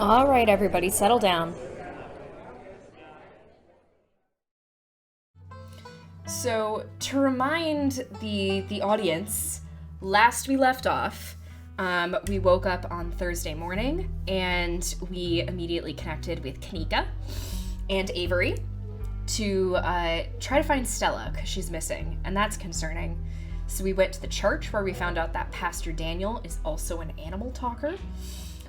All right, everybody, settle down. So, to remind the audience, last we left off, we woke up on Thursday morning, and we immediately connected with Kaneeka and Avery to try to find Stella, because she's missing, and that's concerning. So we went to the church, where we found out that Pastor Daniel is also an animal talker.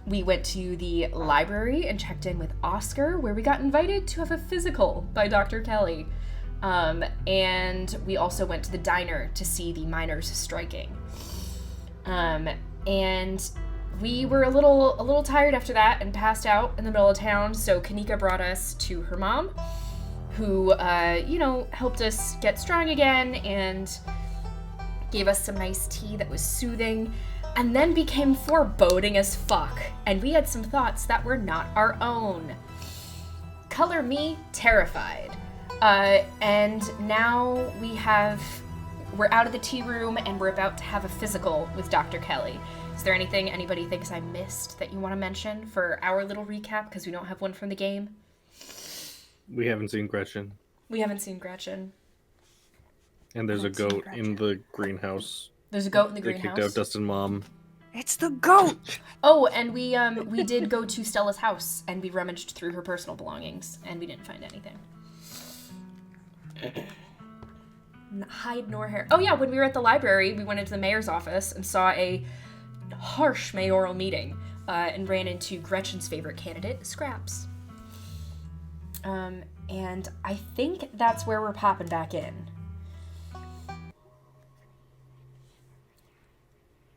We went to the library and checked in with Oscar, where we got invited to have a physical by Dr. Kelly. And we also went to the diner to see the miners striking. And we were a little tired after that and passed out in the middle of town, so Kaneeka brought us to her mom, who, helped us get strong again and gave us some nice tea that was soothing, and then became foreboding as fuck, and we had some thoughts that were not our own. Color me terrified. And now we're out of the tea room, and we're about to have a physical with Dr. Kelly. Is there anything anybody thinks I missed that you want to mention for our little recap, because we don't have one from the game? We haven't seen Gretchen. And there's a goat in the greenhouse. There's a goat in the greenhouse. They kicked out Dustin's mom. It's the goat! Oh, and we did go to Stella's house, and we rummaged through her personal belongings, and we didn't find anything. Hide nor hair. Oh yeah, when we were at the library, we went into the mayor's office and saw a harsh mayoral meeting, and ran into Gretchen's favorite candidate, Scraps. And I think that's where we're popping back in.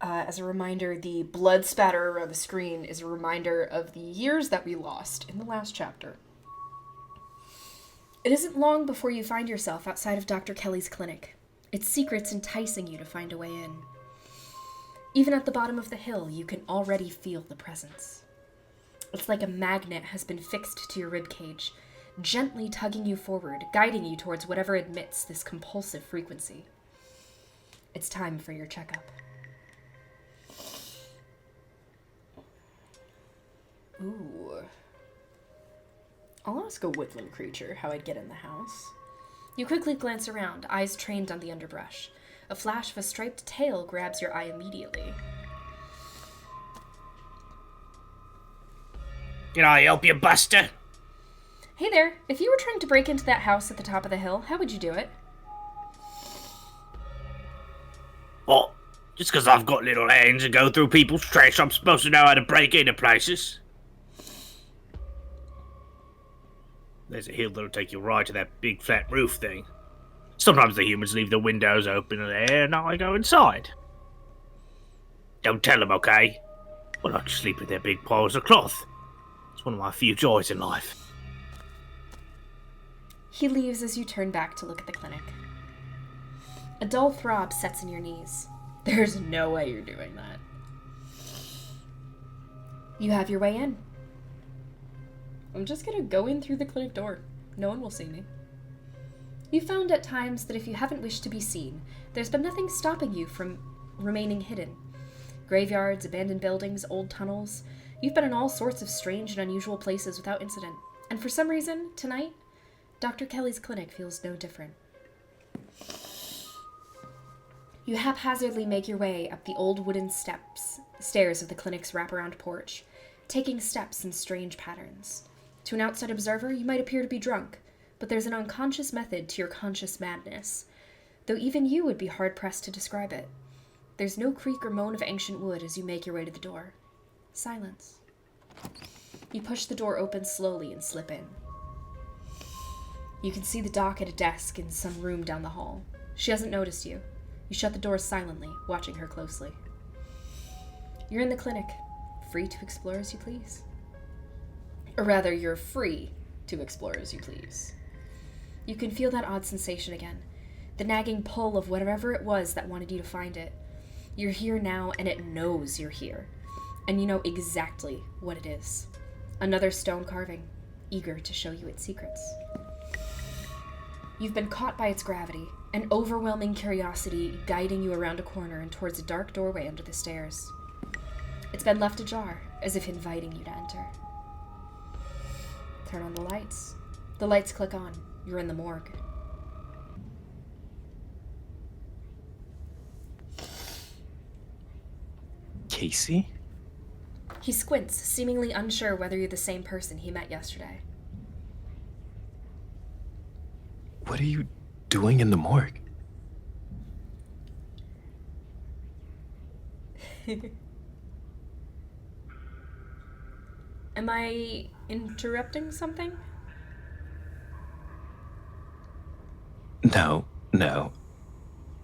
As a reminder, the blood spatter around the screen is a reminder of the years that we lost in the last chapter. It isn't long before you find yourself outside of Dr. Kelly's clinic, its secrets enticing you to find a way in. Even at the bottom of the hill, you can already feel the presence. It's like a magnet has been fixed to your ribcage, gently tugging you forward, guiding you towards whatever emits this compulsive frequency. It's time for your checkup. Ooh. I'll ask a woodland creature how I'd get in the house. You quickly glance around, eyes trained on the underbrush. A flash of a striped tail grabs your eye immediately. Can I help you, Buster? Hey there, if you were trying to break into that house at the top of the hill, how would you do it? What? Just 'cause I've got little hands and go through people's trash, I'm supposed to know how to break into places? There's a hill that'll take you right to that big flat roof thing. Sometimes the humans leave the windows open there, and I go inside. Don't tell them, okay? I like to sleep with their big piles of cloth. It's one of my few joys in life. He leaves as you turn back to look at the clinic. A dull throb sets in your knees. There's no way you're doing that. You have your way in. I'm just gonna go in through the clinic door. No one will see me. You found at times that if you haven't wished to be seen, there's been nothing stopping you from remaining hidden. Graveyards, abandoned buildings, old tunnels. You've been in all sorts of strange and unusual places without incident. And for some reason, tonight, Dr. Kelly's clinic feels no different. You haphazardly make your way up the old wooden stairs of the clinic's wraparound porch, taking steps in strange patterns. To an outside observer, you might appear to be drunk, but there's an unconscious method to your conscious madness, though even you would be hard-pressed to describe it. There's no creak or moan of ancient wood as you make your way to the door. Silence. You push the door open slowly and slip in. You can see the doc at a desk in some room down the hall. She hasn't noticed you. You shut the door silently, watching her closely. You're in the clinic, free to explore as you please. Or rather, you're free to explore as you please. You can feel that odd sensation again, the nagging pull of whatever it was that wanted you to find it. You're here now, and it knows you're here. And you know exactly what it is. Another stone carving, eager to show you its secrets. You've been caught by its gravity, an overwhelming curiosity guiding you around a corner and towards a dark doorway under the stairs. It's been left ajar, as if inviting you to enter. Turn on the lights. The lights click on. You're in the morgue. Casey? He squints, seemingly unsure whether you're the same person he met yesterday. What are you doing in the morgue? Am I interrupting something? No.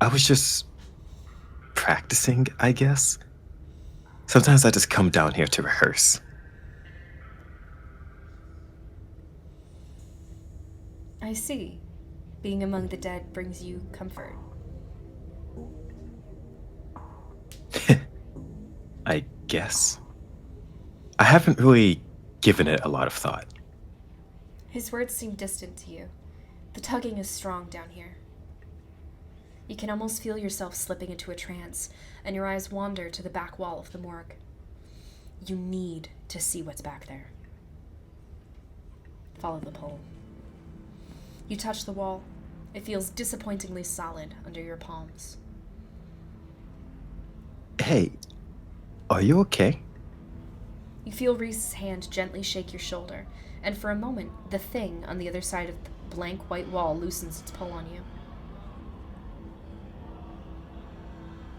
I was just practicing, I guess. Sometimes I just come down here to rehearse. I see. Being among the dead brings you comfort. I guess. I haven't really given it a lot of thought. His words seem distant to you. The tugging is strong down here. You can almost feel yourself slipping into a trance, and your eyes wander to the back wall of the morgue. You need to see what's back there. Follow the pole. You touch the wall. It feels disappointingly solid under your palms. Hey, are you okay? You feel Reese's hand gently shake your shoulder, and for a moment, the thing on the other side of the blank white wall loosens its pull on you.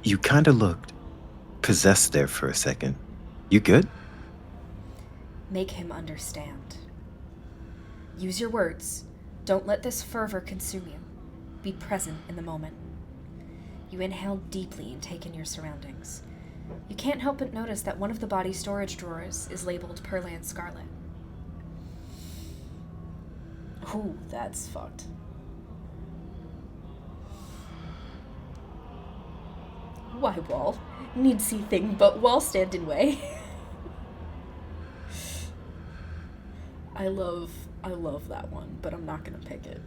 You kind of looked possessed there for a second. You good? Make him understand. Use your words. Don't let this fervor consume you. Be present in the moment. You inhale deeply and take in your surroundings. You can't help but notice that one of the body storage drawers is labeled Pearland Scarlet. Ooh, that's fucked. Why, wall? Need see thing but wall stand in way. I love that one, but I'm not gonna pick it.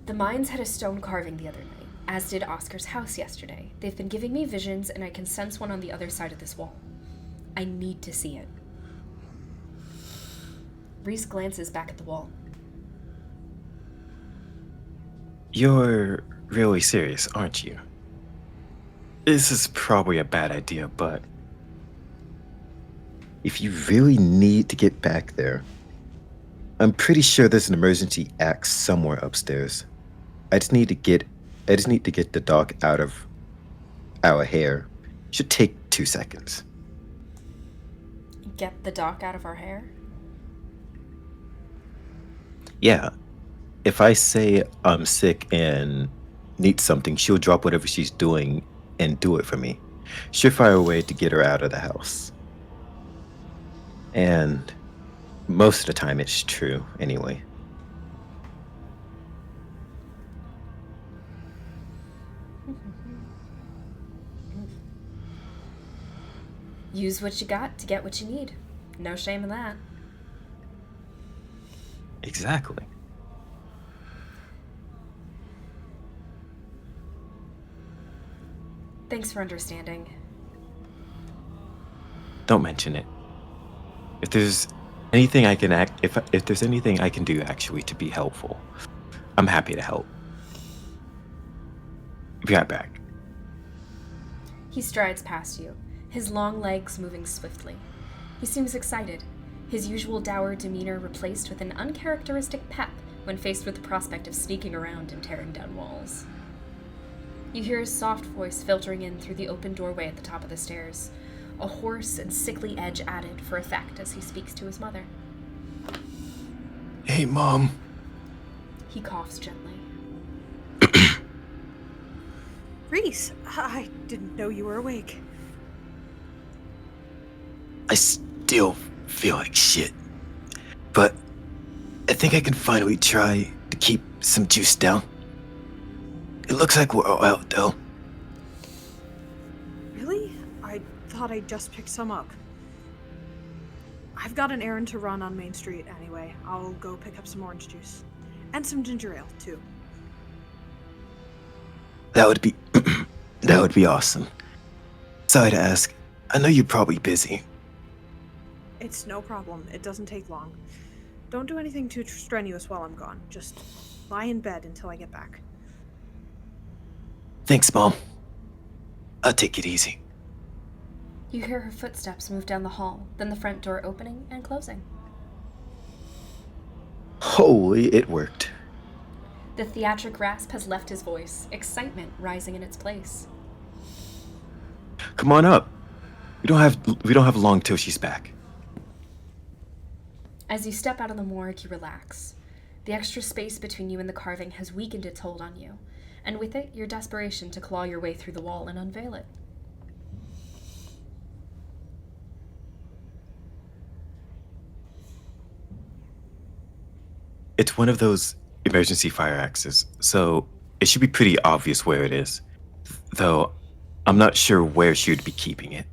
The mines had a stone carving the other night, as did Oscar's house yesterday. They've been giving me visions, and I can sense one on the other side of this wall. I need to see it. Reese glances back at the wall. You're really serious, aren't you? This is probably a bad idea, but if you really need to get back there, I'm pretty sure there's an emergency axe somewhere upstairs. I just need to get the dog out of our hair. Should take 2 seconds. Get the dock out of our hair? Yeah. If I say I'm sick and need something, she'll drop whatever she's doing and do it for me. Surefire way to get her out of the house. And most of the time it's true anyway. Use what you got to get what you need. No shame in that. Exactly. Thanks for understanding. Don't mention it. If there's anything I can if there's anything I can do actually to be helpful, I'm happy to help. Be right back. He strides past you, his long legs moving swiftly. He seems excited, his usual dour demeanor replaced with an uncharacteristic pep when faced with the prospect of sneaking around and tearing down walls. You hear his soft voice filtering in through the open doorway at the top of the stairs, a hoarse and sickly edge added for effect as he speaks to his mother. Hey, Mom. He coughs gently. Reese, I didn't know you were awake. I still feel like shit, but I think I can finally try to keep some juice down. It looks like we're all out, though. Really? I thought I just picked some up. I've got an errand to run on Main Street anyway. I'll go pick up some orange juice. And some ginger ale, too. That would be awesome. Sorry to ask. I know you're probably busy. It's no problem. It doesn't take long. Don't do anything too strenuous while I'm gone. Just lie in bed until I get back. Thanks, Mom. I'll take it easy. You hear her footsteps move down the hall, then the front door opening and closing. Holy, it worked. The theatric rasp has left his voice, excitement rising in its place. Come on up. We don't have long till she's back. As you step out of the morgue, you relax. The extra space between you and the carving has weakened its hold on you, and with it, your desperation to claw your way through the wall and unveil it. It's one of those emergency fire axes, so it should be pretty obvious where it is. Though, I'm not sure where she would be keeping it.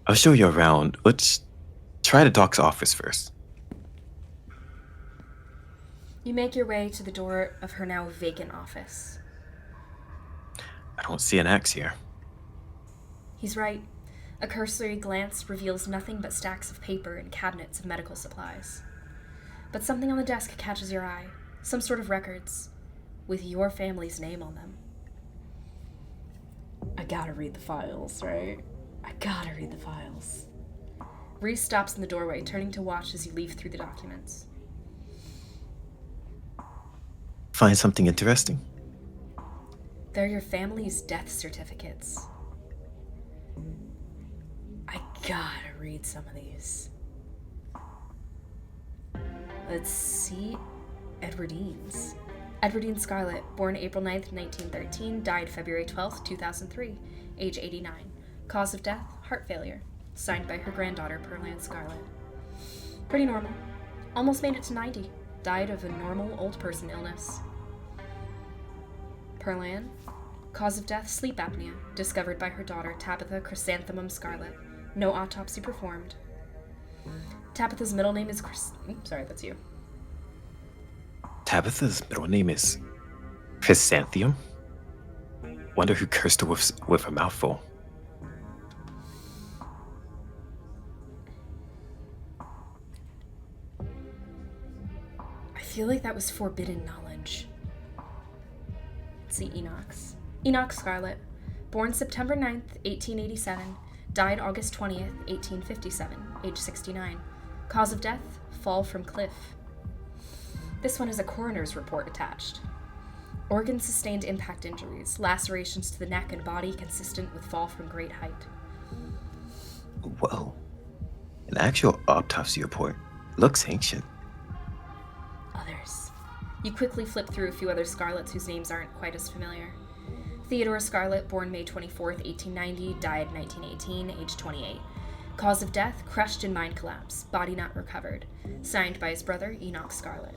I'll show you around. Let's try the doc's office first. You make your way to the door of her now vacant office. I don't see an axe here. He's right. A cursory glance reveals nothing but stacks of paper and cabinets of medical supplies. But something on the desk catches your eye. Some sort of records, with your family's name on them. I gotta read the files, right? I gotta read the files. Reese stops in the doorway, turning to watch as you leaf through the documents. Find something interesting? They're your family's death certificates. I gotta read some of these. Let's see. Edwardines. Edwardine Scarlet, born April 9th, 1913, died February 12th, 2003, age 89. Cause of death, heart failure. Signed by her granddaughter, Pearl Scarlet. Pretty normal. Almost made it to 90. Died of a normal old person illness. Pearl, cause of death, sleep apnea. Discovered by her daughter, Tabitha Chrysanthemum Scarlet. No autopsy performed. Tabitha's middle name is sorry, that's you. Tabitha's middle name is Chrysanthemum? Wonder who cursed her with a mouthful. I feel like that was forbidden knowledge. Let's see, Enoch. Enoch Scarlet, born September 9th, 1887, died August 20th, 1857, age 69. Cause of death, fall from cliff. This one has a coroner's report attached. Organ sustained impact injuries, lacerations to the neck and body consistent with fall from great height. Whoa. An actual autopsy report. Looks ancient. Others. You quickly flip through a few other Scarlets whose names aren't quite as familiar. Theodore Scarlet, born May 24th, 1890, died 1918, age 28. Cause of death, crushed in mine collapse, body not recovered. Signed by his brother, Enoch Scarlet.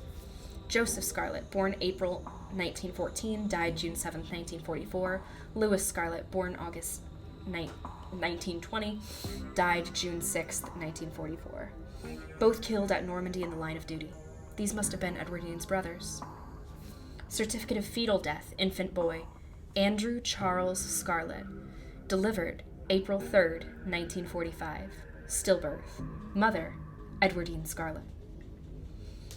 Joseph Scarlet, born April 1914, died June 7th, 1944. Louis Scarlet, born August 1920, died June 6th, 1944. Both killed at Normandy in the line of duty. These must have been Edwardine's brothers. Certificate of fetal death, infant boy, Andrew Charles Scarlet. Delivered April 3rd, 1945. Stillbirth. Mother, Edwardine Scarlet.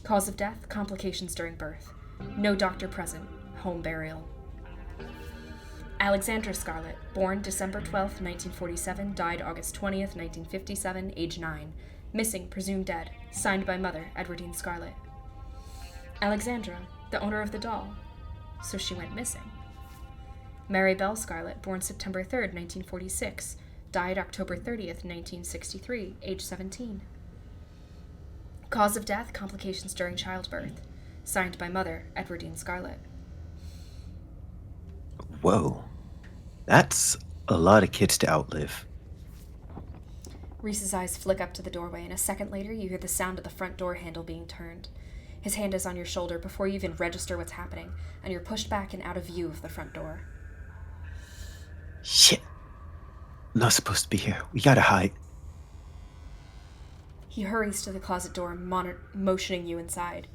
Cause of death, complications during birth. No doctor present. Home burial. Alexandra Scarlet, born December 12th, 1947, died August 20th, 1957, age 9. Missing, presumed dead. Signed by mother, Edwardine Scarlet. Alexandra, the owner of the doll. So she went missing. Mary Bell Scarlet, born September 3rd, 1946, died October 30th, 1963, age 17. Cause of death, complications during childbirth. Signed by mother, Edwardine Scarlet. Whoa. That's a lot of kids to outlive. Reese's eyes flick up to the doorway, and a second later you hear the sound of the front door handle being turned. His hand is on your shoulder before you even register what's happening, and you're pushed back and out of view of the front door. Shit. I'm not supposed to be here. We gotta hide. He hurries to the closet door, motioning you inside.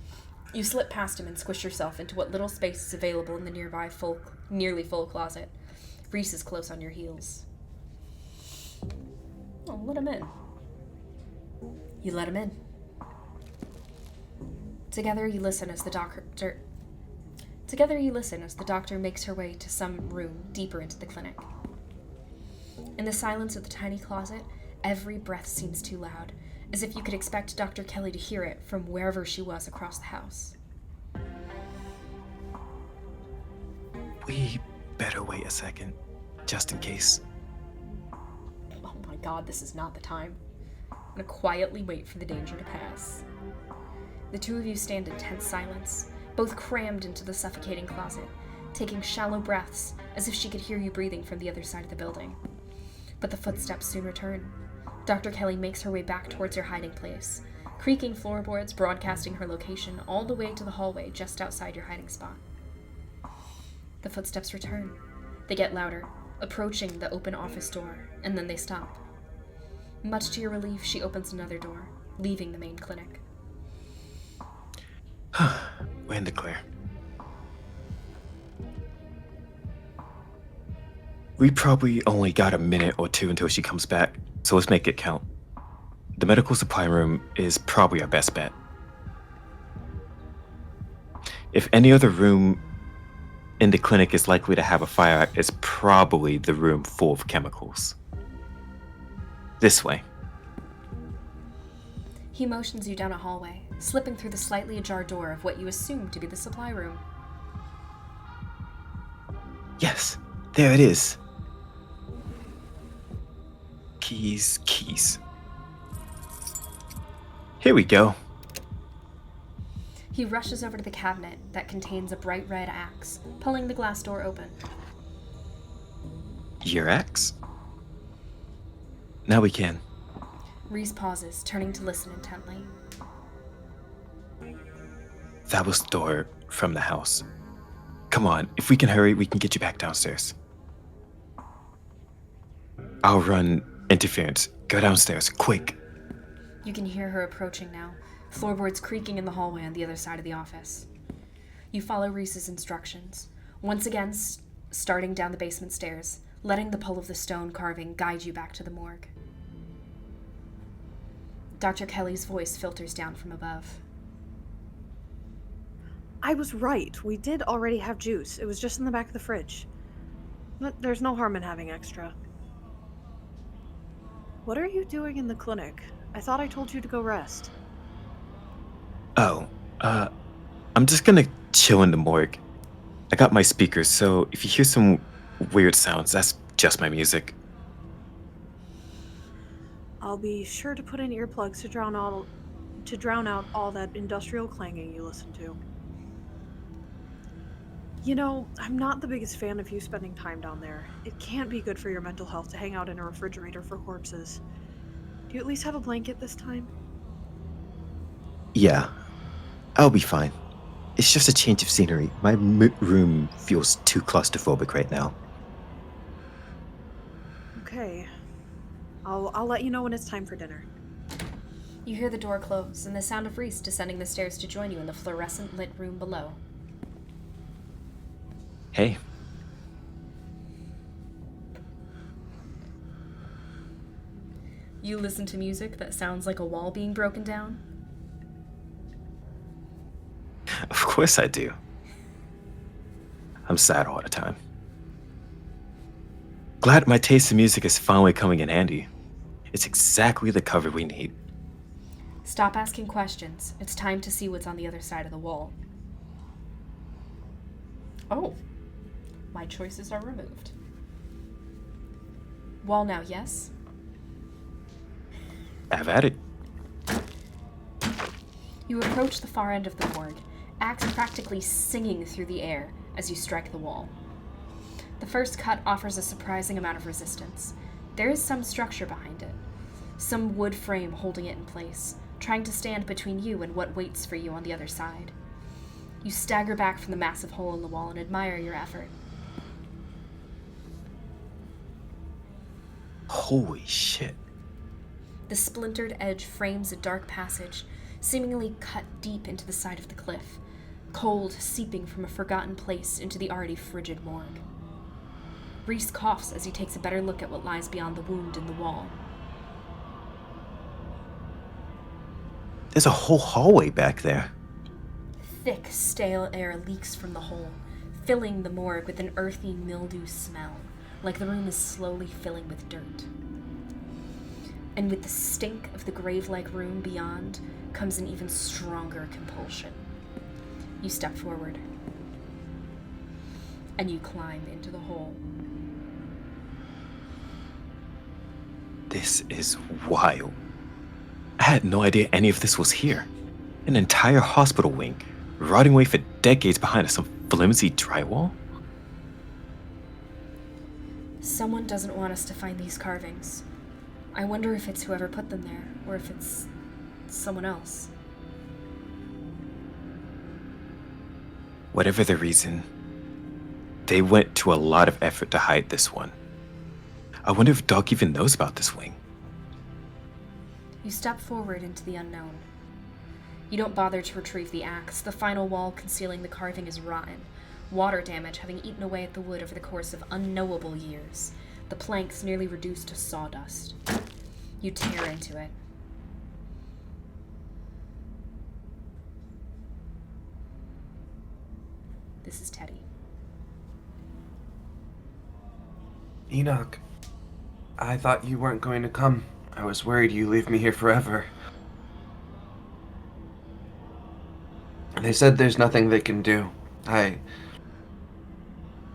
You slip past him and squish yourself into what little space is available in the nearby nearly full closet. Reese is close on your heels. Oh, let him in. You let him in. Together you listen as the doctor makes her way to some room deeper into the clinic. In the silence of the tiny closet, every breath seems too loud, as if you could expect Dr. Kelly to hear it from wherever she was across the house. We better wait a second, just in case. Oh my god, this is not the time. I'm gonna quietly wait for the danger to pass. The two of you stand in tense silence, both crammed into the suffocating closet, taking shallow breaths as if she could hear you breathing from the other side of the building. But the footsteps soon return. Dr. Kelly makes her way back towards your hiding place, creaking floorboards broadcasting her location all the way to the hallway just outside your hiding spot. The footsteps return. They get louder, approaching the open office door, and then they stop. Much to your relief, she opens another door, leaving the main clinic. We're in the clear. We probably only got a minute or two until she comes back, so let's make it count. The medical supply room is probably our best bet. If any other room in the clinic is likely to have a fire, it's probably the room full of chemicals. This way. He motions you down a hallway, slipping through the slightly ajar door of what you assume to be the supply room. Yes, there it is. Keys. Here we go. He rushes over to the cabinet that contains a bright red axe, pulling the glass door open. Your axe? Now we can. Reese pauses, turning to listen intently. That was the door from the house. Come on, if we can hurry, we can get you back downstairs. I'll run interference. Go downstairs, quick. You can hear her approaching now, floorboards creaking in the hallway on the other side of the office. You follow Reese's instructions, once again starting down the basement stairs, letting the pull of the stone carving guide you back to the morgue. Dr. Kelly's voice filters down from above. I was right. We did already have juice. It was just in the back of the fridge. But there's no harm in having extra. What are you doing in the clinic? I thought I told you to go rest. Oh, I'm just gonna chill in the morgue. I got my speakers, so if you hear some weird sounds, that's just my music. I'll be sure to put in earplugs to drown out all that industrial clanging you listen to. You know, I'm not the biggest fan of you spending time down there. It can't be good for your mental health to hang out in a refrigerator for corpses. Do you at least have a blanket this time? Yeah, I'll be fine. It's just a change of scenery. My room feels too claustrophobic right now. Okay. I'll let you know when it's time for dinner. You hear the door close and the sound of Reese descending the stairs to join you in the fluorescent lit room below. Hey. You listen to music that sounds like a wall being broken down? Of course I do. I'm sad all the time. Glad my taste in music is finally coming in handy. It's exactly the cover we need. Stop asking questions. It's time to see what's on the other side of the wall. Oh. My choices are removed. Wall now, yes? Have at it. You approach the far end of the morgue, axe practically singing through the air as you strike the wall. The first cut offers a surprising amount of resistance. There is some structure behind it, some wood frame holding it in place, trying to stand between you and what waits for you on the other side. You stagger back from the massive hole in the wall and admire your effort. Holy shit. The splintered edge frames a dark passage, seemingly cut deep into the side of the cliff, cold seeping from a forgotten place into the already frigid morgue. Reese coughs as he takes a better look at what lies beyond the wound in the wall. There's a whole hallway back there. Thick, stale air leaks from the hole, filling the morgue with an earthy mildew smell, like the room is slowly filling with dirt. And with the stink of the grave-like room beyond comes an even stronger compulsion. You step forward, and you climb into the hole. This is wild. I had no idea any of this was here. An entire hospital wing, rotting away for decades behind some flimsy drywall? Someone doesn't want us to find these carvings. I wonder if it's whoever put them there, or if it's someone else. Whatever the reason, they went to a lot of effort to hide this one. I wonder if Doc even knows about this wing. You step forward into the unknown. You don't bother to retrieve the axe. The final wall concealing the carving is rotten, water damage having eaten away at the wood over the course of unknowable years, the planks nearly reduced to sawdust. You tear into it. This is Teddy. Enoch, I thought you weren't going to come. I was worried you leave me here forever. They said there's nothing they can do.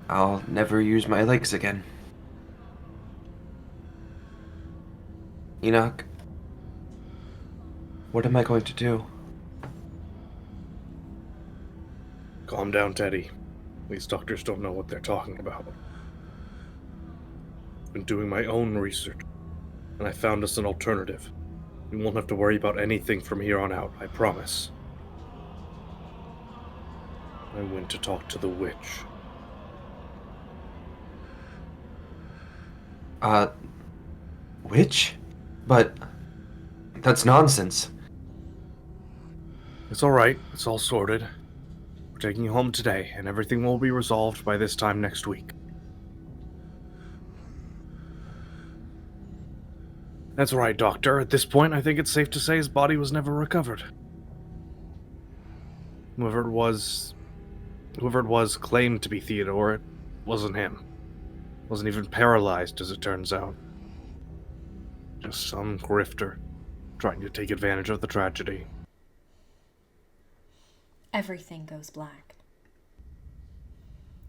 I'll never use my legs again. Enoch, what am I going to do? Calm down, Teddy. These doctors don't know what they're talking about. I've been doing my own research, and I found us an alternative. We won't have to worry about anything from here on out, I promise. I went to talk to the witch. Witch? But that's nonsense. It's alright, it's all sorted. We're taking you home today, and everything will be resolved by this time next week. That's right, Doctor. At this point, I think it's safe to say his body was never recovered. Whoever it was claimed to be Theodore. It wasn't him. Wasn't even paralyzed, as it turns out. Just some grifter trying to take advantage of the tragedy. Everything goes black.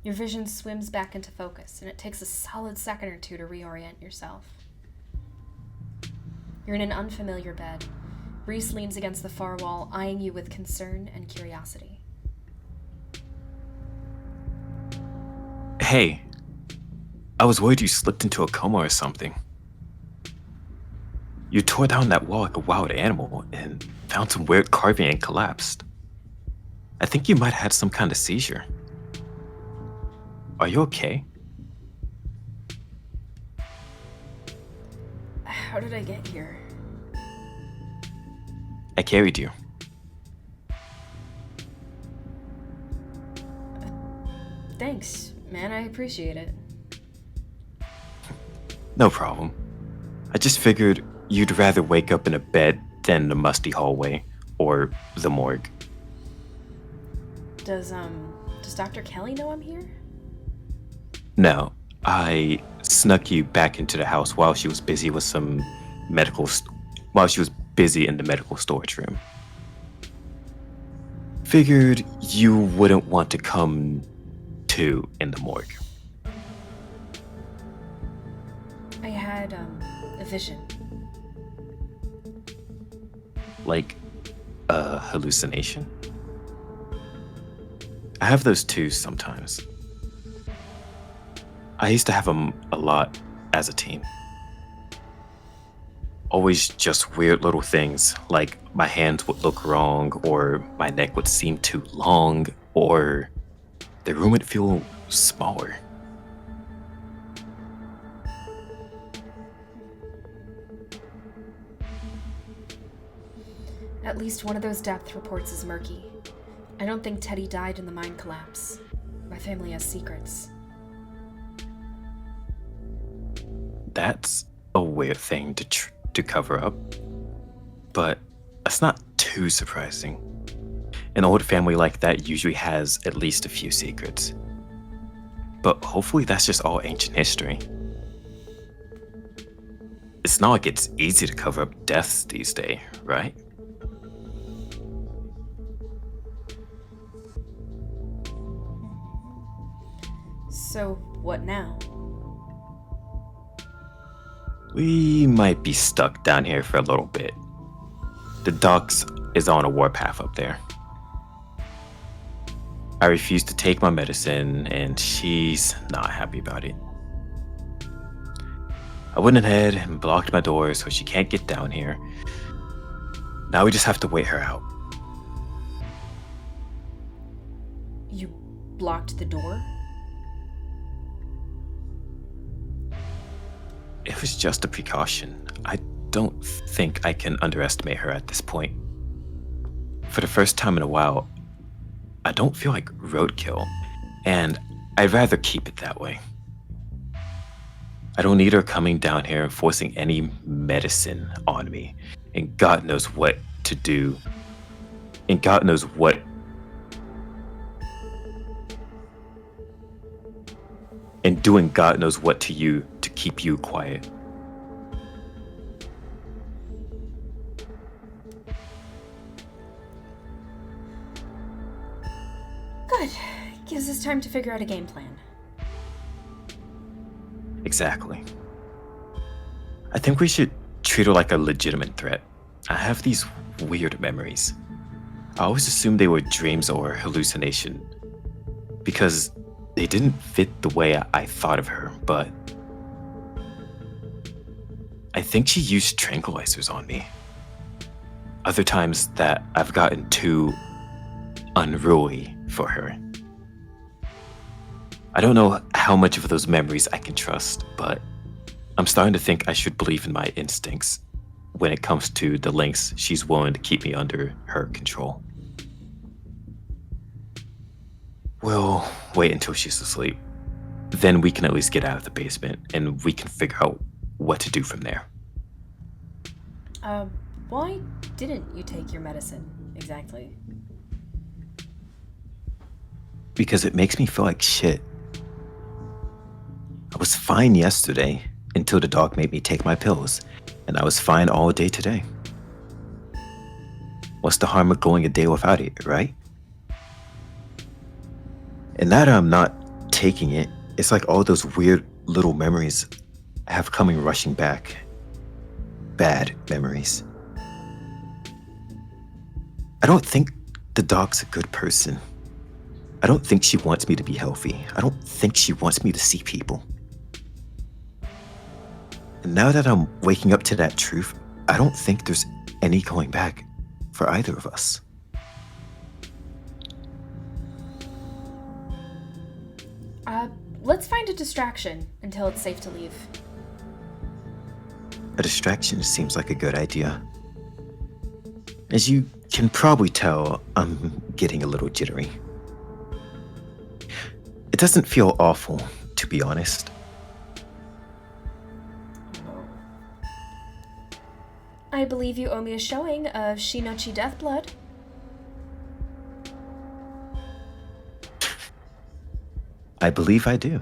Your vision swims back into focus, and it takes a solid second or two to reorient yourself. You're in an unfamiliar bed. Reese leans against the far wall, eyeing you with concern and curiosity. Hey, I was worried you slipped into a coma or something. You tore down that wall like a wild animal and found some weird carving and collapsed. I think you might have had some kind of seizure. Are you okay? How did I get here? I carried you. Thanks, man. I appreciate it. No problem. I just figured you'd rather wake up in a bed than the musty hallway or the morgue. Does Dr. Kelly know I'm here? No, I snuck you back into the house while she was busy with some while she was busy in the medical storage room. Figured you wouldn't want to come to in the morgue. I had, a vision. Like a hallucination? I have those too sometimes. I used to have them a lot as a teen. Always just weird little things, like my hands would look wrong, or my neck would seem too long, or the room would feel smaller. At least one of those death reports is murky. I don't think Teddy died in the mine collapse. My family has secrets. That's a weird thing to cover up, but that's not too surprising. An old family like that usually has at least a few secrets. But hopefully that's just all ancient history. It's not like it's easy to cover up deaths these days, right? So, what now? We might be stuck down here for a little bit. The docks is on a warpath up there. I refuse to take my medicine, and she's not happy about it. I went ahead and blocked my door so she can't get down here. Now we just have to wait her out. You blocked the door? It was just a precaution. I don't think I can underestimate her at this point. For the first time in a while, I don't feel like roadkill, and I'd rather keep it that way. I don't need her coming down here and forcing any medicine on me, and God knows what to do, and God knows what. And doing God knows what to you to keep you quiet. Good. Gives us time to figure out a game plan. Exactly. I think we should treat her like a legitimate threat. I have these weird memories. I always assumed they were dreams or hallucination because they didn't fit the way I thought of her, but I think she used tranquilizers on me. Other times that I've gotten too unruly for her. I don't know how much of those memories I can trust, but I'm starting to think I should believe in my instincts when it comes to the lengths she's willing to keep me under her control. We'll wait until she's asleep. Then we can at least get out of the basement and we can figure out what to do from there. Why didn't you take your medicine, exactly? Because it makes me feel like shit. I was fine yesterday until the dog made me take my pills, and I was fine all day today. What's the harm of going a day without it, right? And now that I'm not taking it, it's like all those weird little memories have coming rushing back. Bad memories. I don't think the dog's a good person. I don't think she wants me to be healthy. I don't think she wants me to see people. And now that I'm waking up to that truth, I don't think there's any going back for either of us. Let's find a distraction until it's safe to leave. A distraction seems like a good idea. As you can probably tell, I'm getting a little jittery. It doesn't feel awful, to be honest. I believe you owe me a showing of Shinochi Deathblood. I believe I do.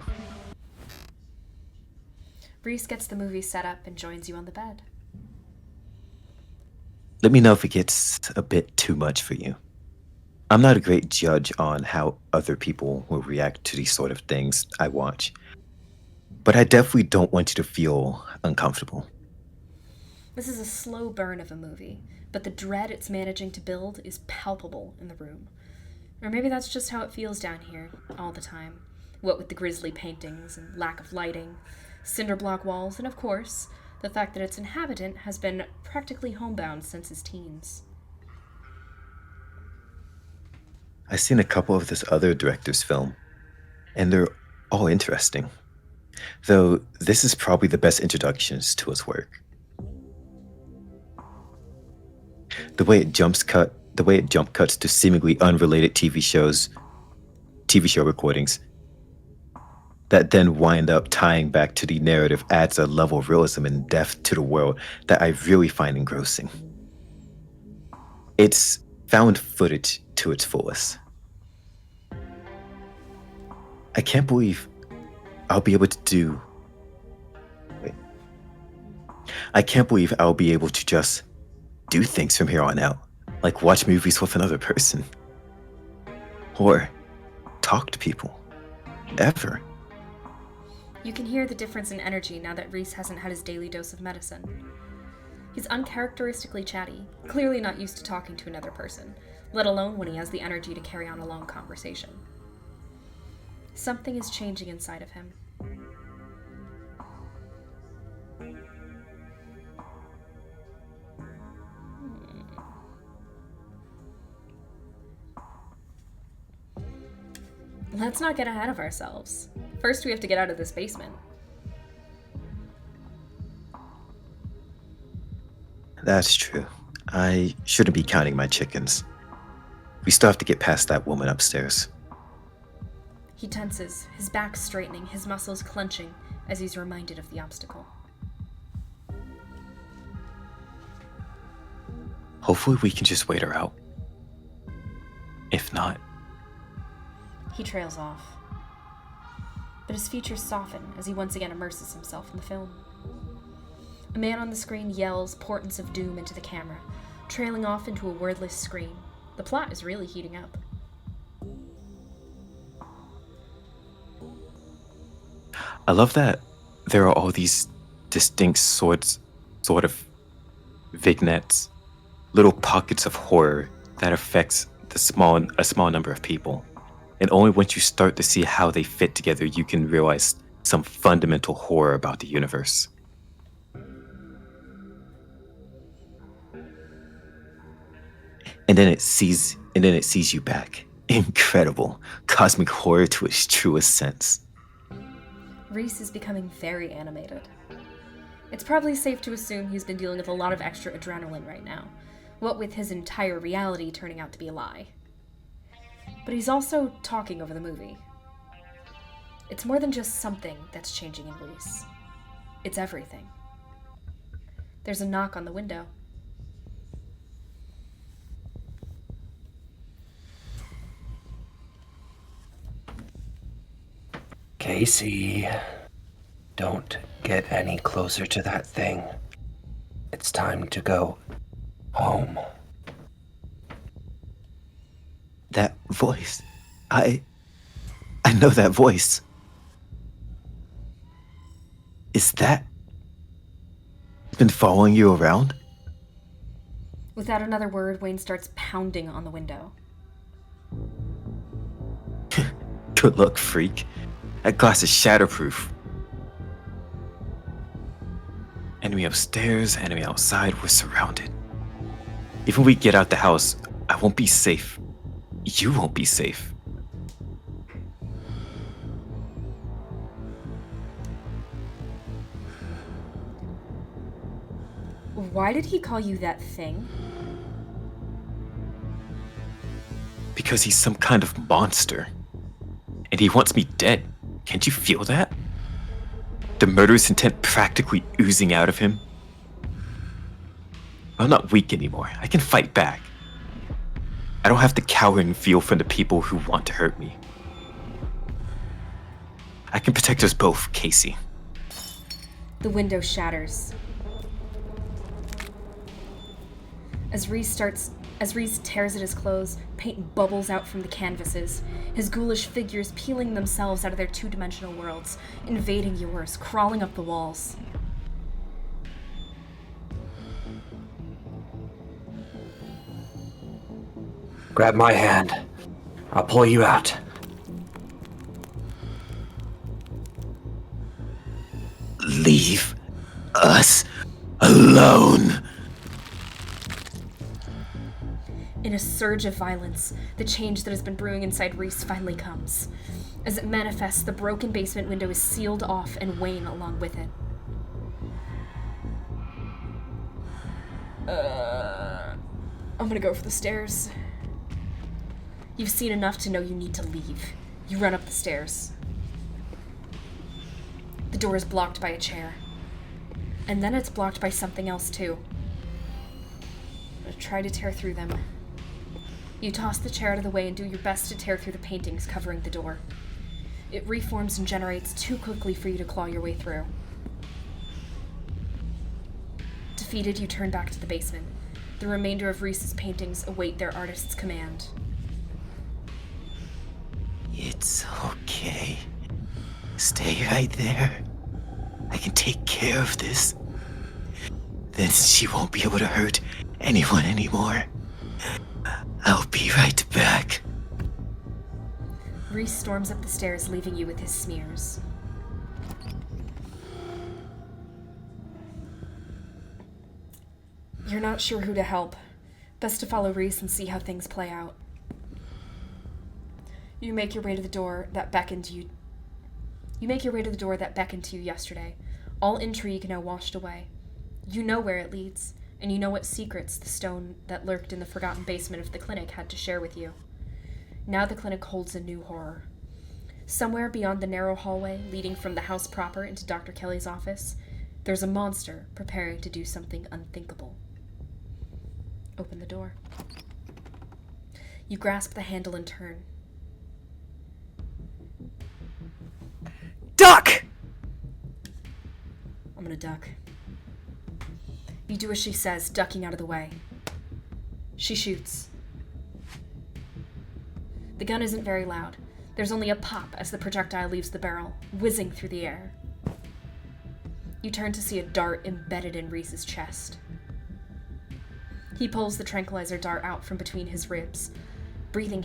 Reese gets the movie set up and joins you on the bed. Let me know if it gets a bit too much for you. I'm not a great judge on how other people will react to these sort of things I watch, but I definitely don't want you to feel uncomfortable. This is a slow burn of a movie, but the dread it's managing to build is palpable in the room. Or maybe that's just how it feels down here all the time. What with the grisly paintings and lack of lighting, cinder block walls, and of course, the fact that its inhabitant has been practically homebound since his teens. I've seen a couple of this other director's film, and they're all interesting. Though this is probably the best introductions to his work. The way it jump cuts to seemingly unrelated TV show recordings, that then wind up tying back to the narrative adds a level of realism and depth to the world that I really find engrossing. It's found footage to its fullest. I can't believe I'll be able to do... Wait. I can't believe I'll be able to just do things from here on out. Like watch movies with another person. Or talk to people. Ever. You can hear the difference in energy now that Rhys hasn't had his daily dose of medicine. He's uncharacteristically chatty, clearly not used to talking to another person, let alone when he has the energy to carry on a long conversation. Something is changing inside of him. Let's not get ahead of ourselves. First, we have to get out of this basement. That's true. I shouldn't be counting my chickens. We still have to get past that woman upstairs. He tenses, his back straightening, his muscles clenching as he's reminded of the obstacle. Hopefully we can just wait her out. If not... He trails off. But his features soften as he once again immerses himself in the film. A man on the screen yells portents of doom into the camera, trailing off into a wordless scream. The plot is really heating up. I love that there are all these distinct sort of vignettes, little pockets of horror that affects a small number of people. And only once you start to see how they fit together, you can realize some fundamental horror about the universe. And then it sees you back. Incredible. Cosmic horror to its truest sense. Rhys is becoming very animated. It's probably safe to assume he's been dealing with a lot of extra adrenaline right now, what with his entire reality turning out to be a lie. But he's also talking over the movie. It's more than just something that's changing in Rhys. It's everything. There's a knock on the window. Casey, don't get any closer to that thing. It's time to go home. That voice. I know that voice. Is that been following you around? Without another word, Wayne starts pounding on the window. Good luck, freak. That glass is shatterproof. Enemy upstairs, enemy outside, we're surrounded. Even if we get out the house, I won't be safe. You won't be safe. Why did he call you that thing? Because he's some kind of monster. And he wants me dead. Can't you feel that? The murderous intent practically oozing out of him. I'm not weak anymore. I can fight back. I don't have to cower and feel from the people who want to hurt me. I can protect us both, Casey. The window shatters. As Rhys tears at his clothes, paint bubbles out from the canvases, his ghoulish figures peeling themselves out of their two-dimensional worlds, invading yours, crawling up the walls. Grab my hand. I'll pull you out. Leave us alone. In a surge of violence, the change that has been brewing inside Rhys finally comes. As it manifests, the broken basement window is sealed off and Wayne along with it. I'm gonna go for the stairs. You've seen enough to know you need to leave. You run up the stairs. The door is blocked by a chair. And then it's blocked by something else too. Try to tear through them. You toss the chair out of the way and do your best to tear through the paintings covering the door. It reforms and generates too quickly for you to claw your way through. Defeated, you turn back to the basement. The remainder of Reese's paintings await their artist's command. It's okay. Stay right there. I can take care of this. Then she won't be able to hurt anyone anymore. I'll be right back. Reese storms up the stairs, leaving you with his smears. You're not sure who to help. Best to follow Reese and see how things play out. You make your way to the door that beckoned to you. Yesterday. All intrigue now washed away. You know where it leads, and you know what secrets the stone that lurked in the forgotten basement of the clinic had to share with you. Now the clinic holds a new horror. Somewhere beyond the narrow hallway leading from the house proper into Dr. Kelly's office, there's a monster preparing to do something unthinkable. Open the door. You grasp the handle and turn. Duck! I'm gonna duck. You do as she says, ducking out of the way. She shoots. The gun isn't very loud. There's only a pop as the projectile leaves the barrel, whizzing through the air. You turn to see a dart embedded in Reese's chest. He pulls the tranquilizer dart out from between his ribs, breathing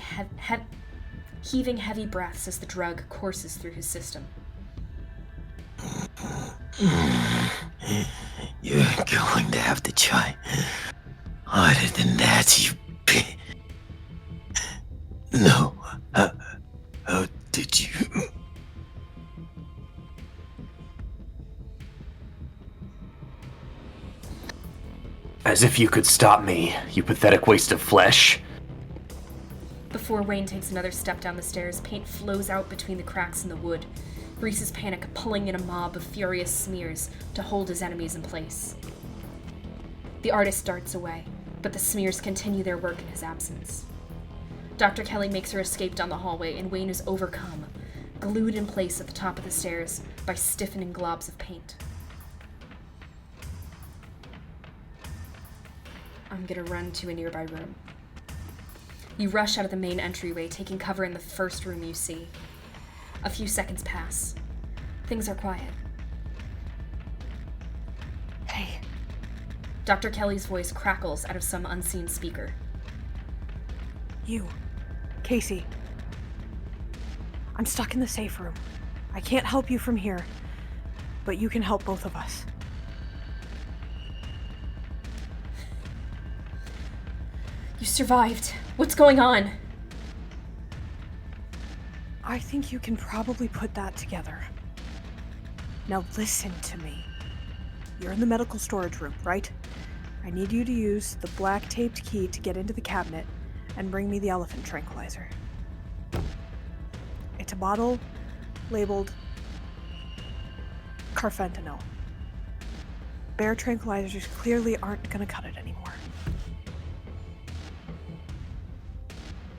heaving heavy breaths as the drug courses through his system. You're going to have to try harder than that, you No. How did you? As if you could stop me, you pathetic waste of flesh. Before Wayne takes another step down the stairs, paint flows out between the cracks in the wood. Reese's panic pulling in a mob of furious smears to hold his enemies in place. The artist darts away, but the smears continue their work in his absence. Dr. Kelly makes her escape down the hallway, and Wayne is overcome, glued in place at the top of the stairs by stiffening globs of paint. I'm gonna run to a nearby room. You rush out of the main entryway, taking cover in the first room you see. A few seconds pass. Things are quiet. Hey. Dr. Kelly's voice crackles out of some unseen speaker. You. Casey. I'm stuck in the safe room. I can't help you from here, but you can help both of us. You survived. What's going on? I think you can probably put that together. Now listen to me. You're in the medical storage room, right? I need you to use the black taped key to get into the cabinet and bring me the elephant tranquilizer. It's a bottle labeled carfentanil. Bear tranquilizers clearly aren't gonna cut it anymore.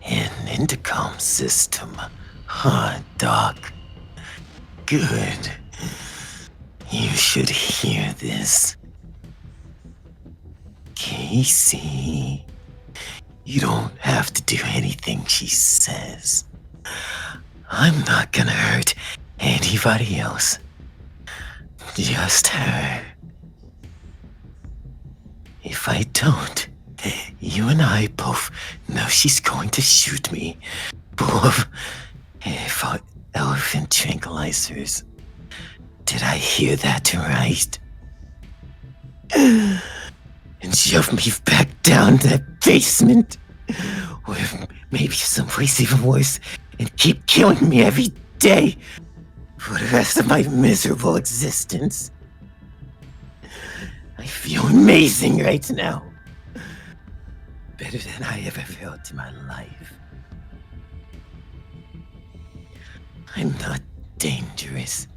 An intercom system. Huh, Doc? Good. You should hear this. Casey, you don't have to do anything she says. I'm not gonna hurt anybody else. Just her. If I don't, you and I both know she's going to shoot me. Both for elephant tranquilizers. Did I hear that right? And shove me back down that basement? Or maybe someplace even worse, and keep killing me every day for the rest of my miserable existence? I feel amazing right now. Better than I ever felt in my life. I'm not dangerous.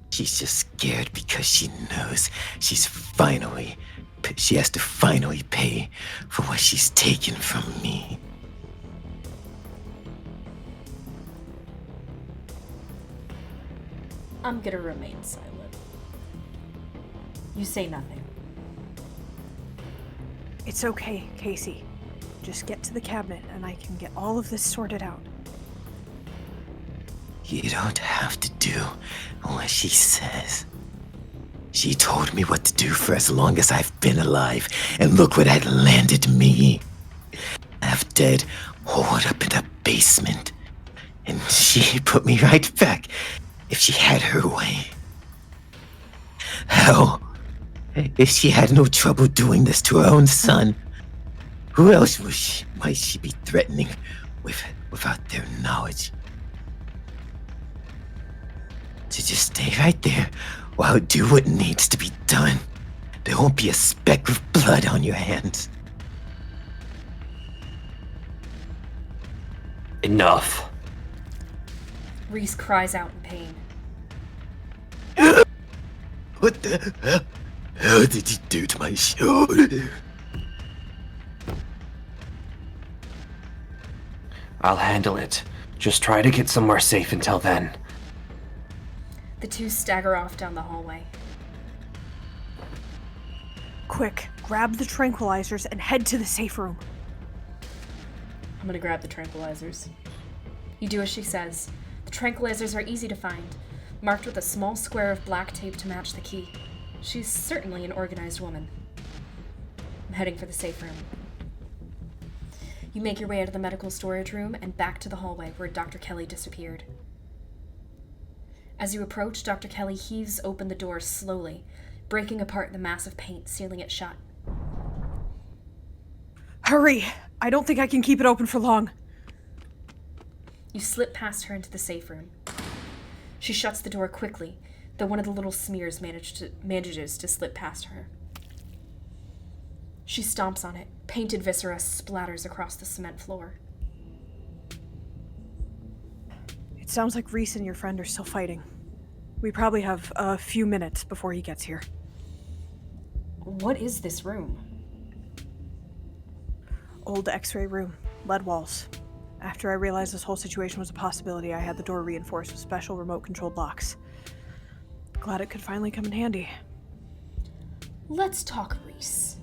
She's just scared because she knows she's finally She has to finally pay for what she's taken from me. I'm gonna remain silent. You say nothing. It's okay, Casey. Just get to the cabinet and I can get all of this sorted out. You don't have to do what she says. She told me what to do for as long as I've been alive, and look what had landed me. Half dead, holed up in the basement. And she put me right back if she had her way. Hell, if she had no trouble doing this to her own son, who else might she be threatening without their knowledge? So just stay right there while I do what needs to be done. There won't be a speck of blood on your hands. Enough. Reese cries out in pain. What the hell did you do to my shoulder? I'll handle it. Just try to get somewhere safe until then. The two stagger off down the hallway. Quick, grab the tranquilizers and head to the safe room. I'm gonna grab the tranquilizers. You do as she says. The tranquilizers are easy to find, marked with a small square of black tape to match the key. She's certainly an organized woman. I'm heading for the safe room. You make your way out of the medical storage room and back to the hallway where Dr. Kelly disappeared. As you approach, Dr. Kelly heaves open the door slowly, breaking apart the mass of paint, sealing it shut. Hurry! I don't think I can keep it open for long. You slip past her into the safe room. She shuts the door quickly, though one of the little smears manages to slip past her. She stomps on it. Painted viscera splatters across the cement floor. It sounds like Reese and your friend are still fighting. We probably have a few minutes before he gets here. What is this room? Old X-ray room. Lead walls. After I realized this whole situation was a possibility, I had the door reinforced with special remote-controlled locks. Glad it could finally come in handy. Let's talk Reese.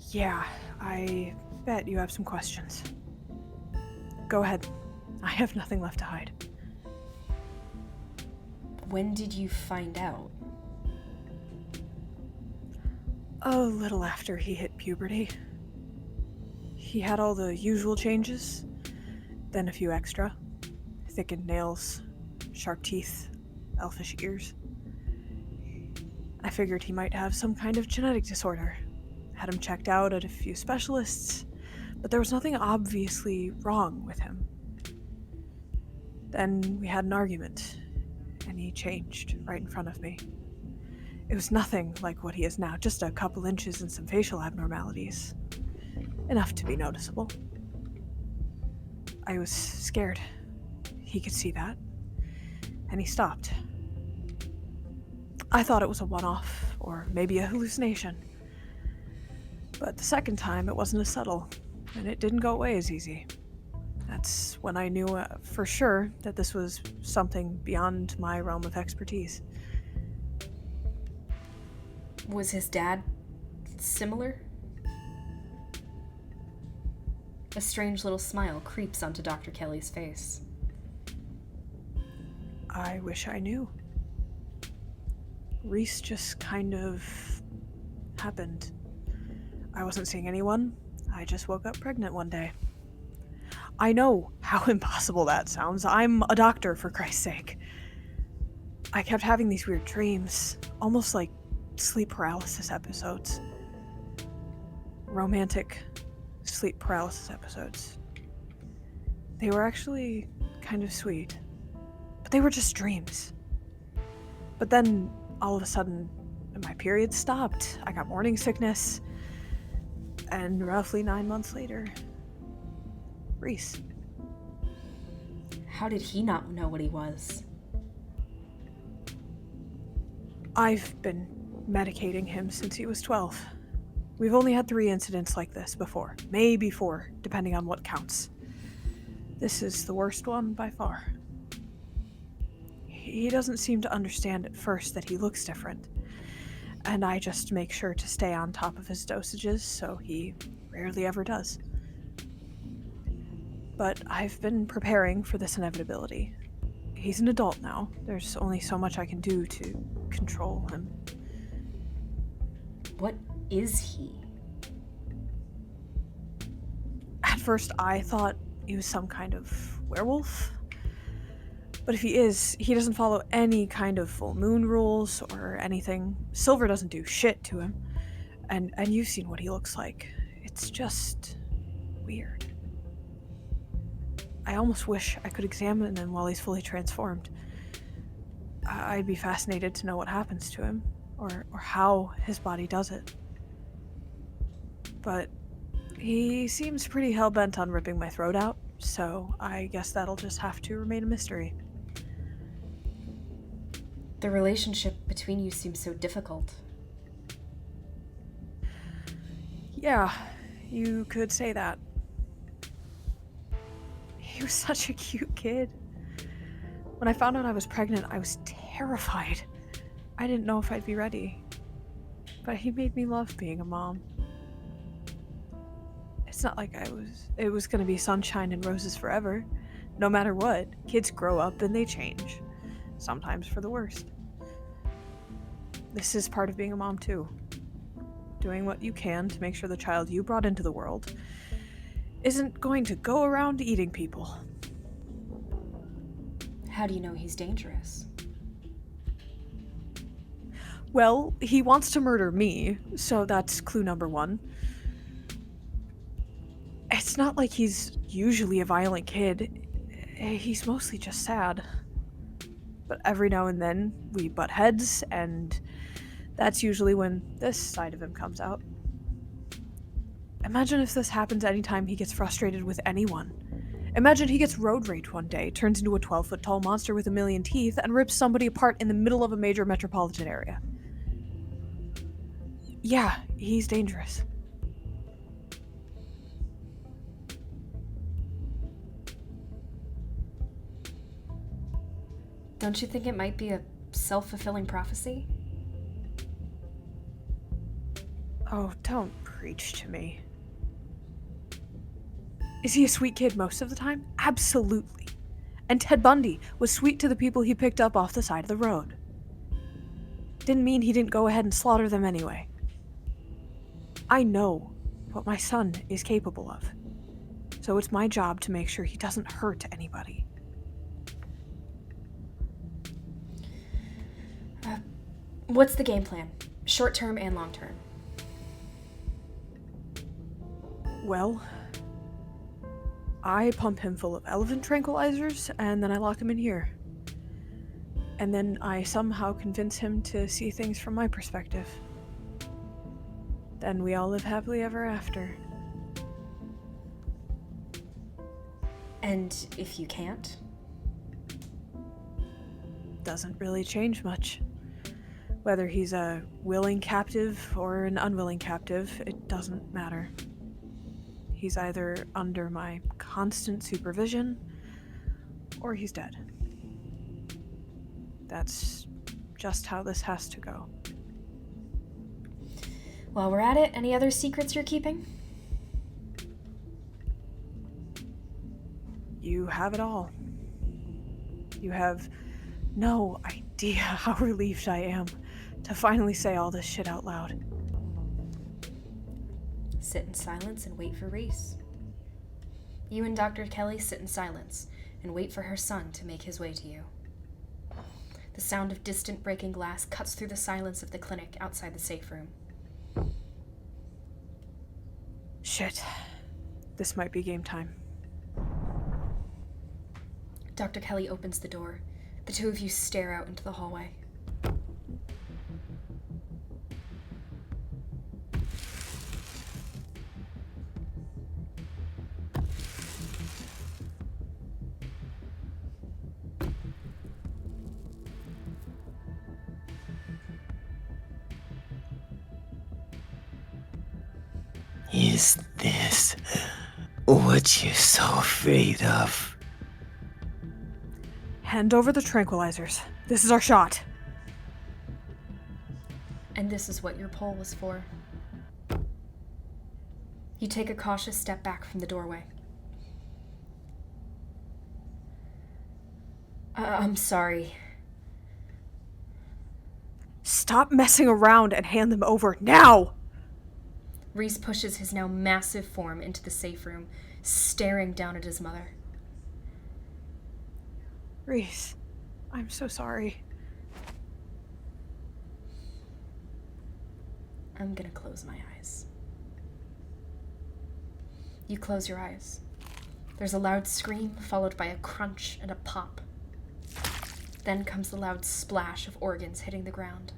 Yeah, I bet you have some questions. Go ahead. I have nothing left to hide. When did you find out? A little after he hit puberty. He had all the usual changes, then a few extra. Thickened nails, sharp teeth, elfish ears. I figured he might have some kind of genetic disorder. Had him checked out at a few specialists, but there was nothing obviously wrong with him. Then we had an argument, and he changed right in front of me. It was nothing like what he is now, just a couple inches and some facial abnormalities. Enough to be noticeable. I was scared. He could see that. And he stopped. I thought it was a one-off, or maybe a hallucination. But the second time, it wasn't as subtle, and it didn't go away as easy. That's when I knew for sure that this was something beyond my realm of expertise. Was his dad similar? A strange little smile creeps onto Dr. Kelly's face. I wish I knew. Reese just kind of happened. I wasn't seeing anyone. I just woke up pregnant one day. I know how impossible that sounds. I'm a doctor, for Christ's sake. I kept having these weird dreams, almost like sleep paralysis episodes. Romantic sleep paralysis episodes. They were actually kind of sweet, but they were just dreams. But then, all of a sudden, my period stopped. I got morning sickness. And roughly 9 months later, Reese. How did he not know what he was? I've been medicating him since he was 12. We've only had 3 incidents like this before. Maybe 4, depending on what counts. This is the worst one by far. He doesn't seem to understand at first that he looks different, and I just make sure to stay on top of his dosages, so he rarely ever does. But I've been preparing for this inevitability. He's an adult now. There's only so much I can do to control him. What is he? At first I thought he was some kind of werewolf. But if he is, he doesn't follow any kind of full moon rules or anything. Silver doesn't do shit to him. And you've seen what he looks like. It's just weird. I almost wish I could examine him while he's fully transformed. I'd be fascinated to know what happens to him, or how his body does it. But he seems pretty hell-bent on ripping my throat out, so I guess that'll just have to remain a mystery. The relationship between you seems so difficult. Yeah, you could say that. He was such a cute kid. When I found out I was pregnant, I was terrified. I didn't know if I'd be ready. But he made me love being a mom. It's not like it was gonna be sunshine and roses forever. No matter what, kids grow up and they change. Sometimes for the worst. This is part of being a mom too. Doing what you can to make sure the child you brought into the world isn't going to go around eating people. How do you know he's dangerous? Well, he wants to murder me, so that's clue number 1. It's not like he's usually a violent kid. He's mostly just sad. But every now and then, we butt heads, and that's usually when this side of him comes out. Imagine if this happens anytime he gets frustrated with anyone. Imagine he gets road rage one day, turns into a 12-foot tall monster with a million teeth, and rips somebody apart in the middle of a major metropolitan area. Yeah, he's dangerous. Don't you think it might be a self-fulfilling prophecy? Oh, don't preach to me. Is he a sweet kid most of the time? Absolutely. And Ted Bundy was sweet to the people he picked up off the side of the road. Didn't mean he didn't go ahead and slaughter them anyway. I know what my son is capable of. So it's my job to make sure he doesn't hurt anybody. What's the game plan? Short term and long term. Well, I pump him full of elephant tranquilizers, and then I lock him in here. And then I somehow convince him to see things from my perspective. Then we all live happily ever after. And if you can't? Doesn't really change much. Whether he's a willing captive or an unwilling captive, it doesn't matter. He's either under my constant supervision, or he's dead. That's just how this has to go. While we're at it, any other secrets you're keeping? You have it all. You have no idea how relieved I am to finally say all this shit out loud. Sit in silence and wait for Reese. You and Dr. Kelly sit in silence and wait for her son to make his way to you. The sound of distant breaking glass cuts through the silence of the clinic outside the safe room. Shit. This might be game time. Dr. Kelly opens the door. The two of you stare out into the hallway. Is this what you're so afraid of? Hand over the tranquilizers. This is our shot. And this is what your pole was for. You take a cautious step back from the doorway. I'm sorry. Stop messing around and hand them over now! Reese pushes his now massive form into the safe room, staring down at his mother. Reese, I'm so sorry. I'm gonna close my eyes. You close your eyes. There's a loud scream, followed by a crunch and a pop. Then comes the loud splash of organs hitting the ground.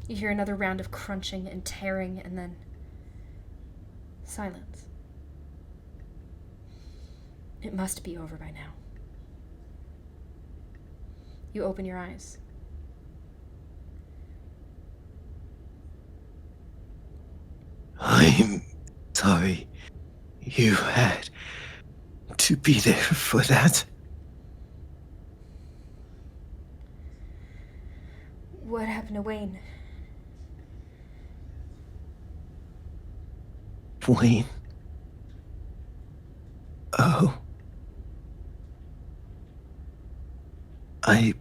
You hear another round of crunching and tearing, and then silence. It must be over by now. You open your eyes. I'm sorry you had to be there for that. What happened to Wayne? Wayne. Oh. I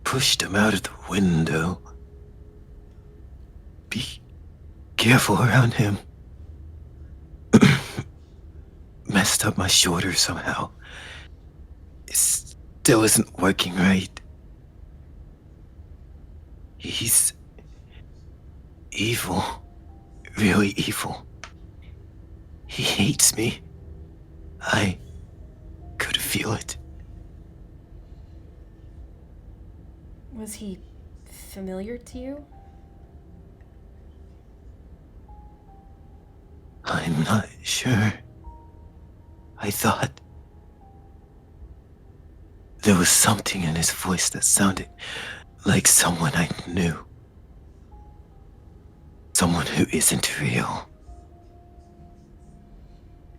pushed him out of the window. Be careful around him. Messed up my shoulder somehow. It still isn't working right. He's evil. Really evil. He hates me. I could feel it. Was he familiar to you? I'm not sure. I thought there was something in his voice that sounded like someone I knew. Someone who isn't real.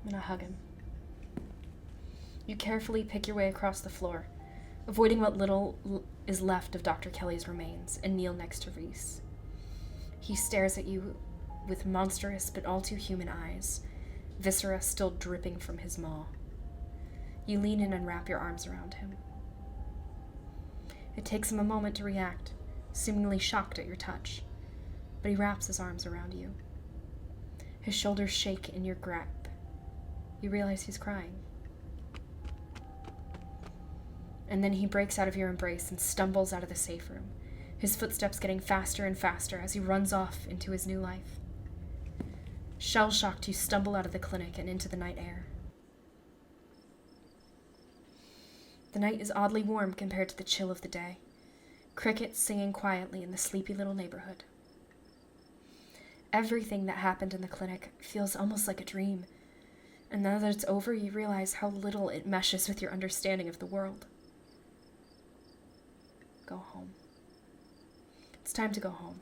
I'm gonna hug him. You carefully pick your way across the floor, avoiding what little is left of Dr. Kelly's remains, and kneel next to Reese. He stares at you with monstrous but all too human eyes, viscera still dripping from his maw. You lean in and wrap your arms around him. It takes him a moment to react, seemingly shocked at your touch, but he wraps his arms around you. His shoulders shake in your grip. You realize he's crying. And then he breaks out of your embrace and stumbles out of the safe room, his footsteps getting faster and faster as he runs off into his new life. Shell-shocked, you stumble out of the clinic and into the night air. The night is oddly warm compared to the chill of the day. Crickets singing quietly in the sleepy little neighborhood. Everything that happened in the clinic feels almost like a dream, and now that it's over, you realize how little it meshes with your understanding of the world. Go home. It's time to go home.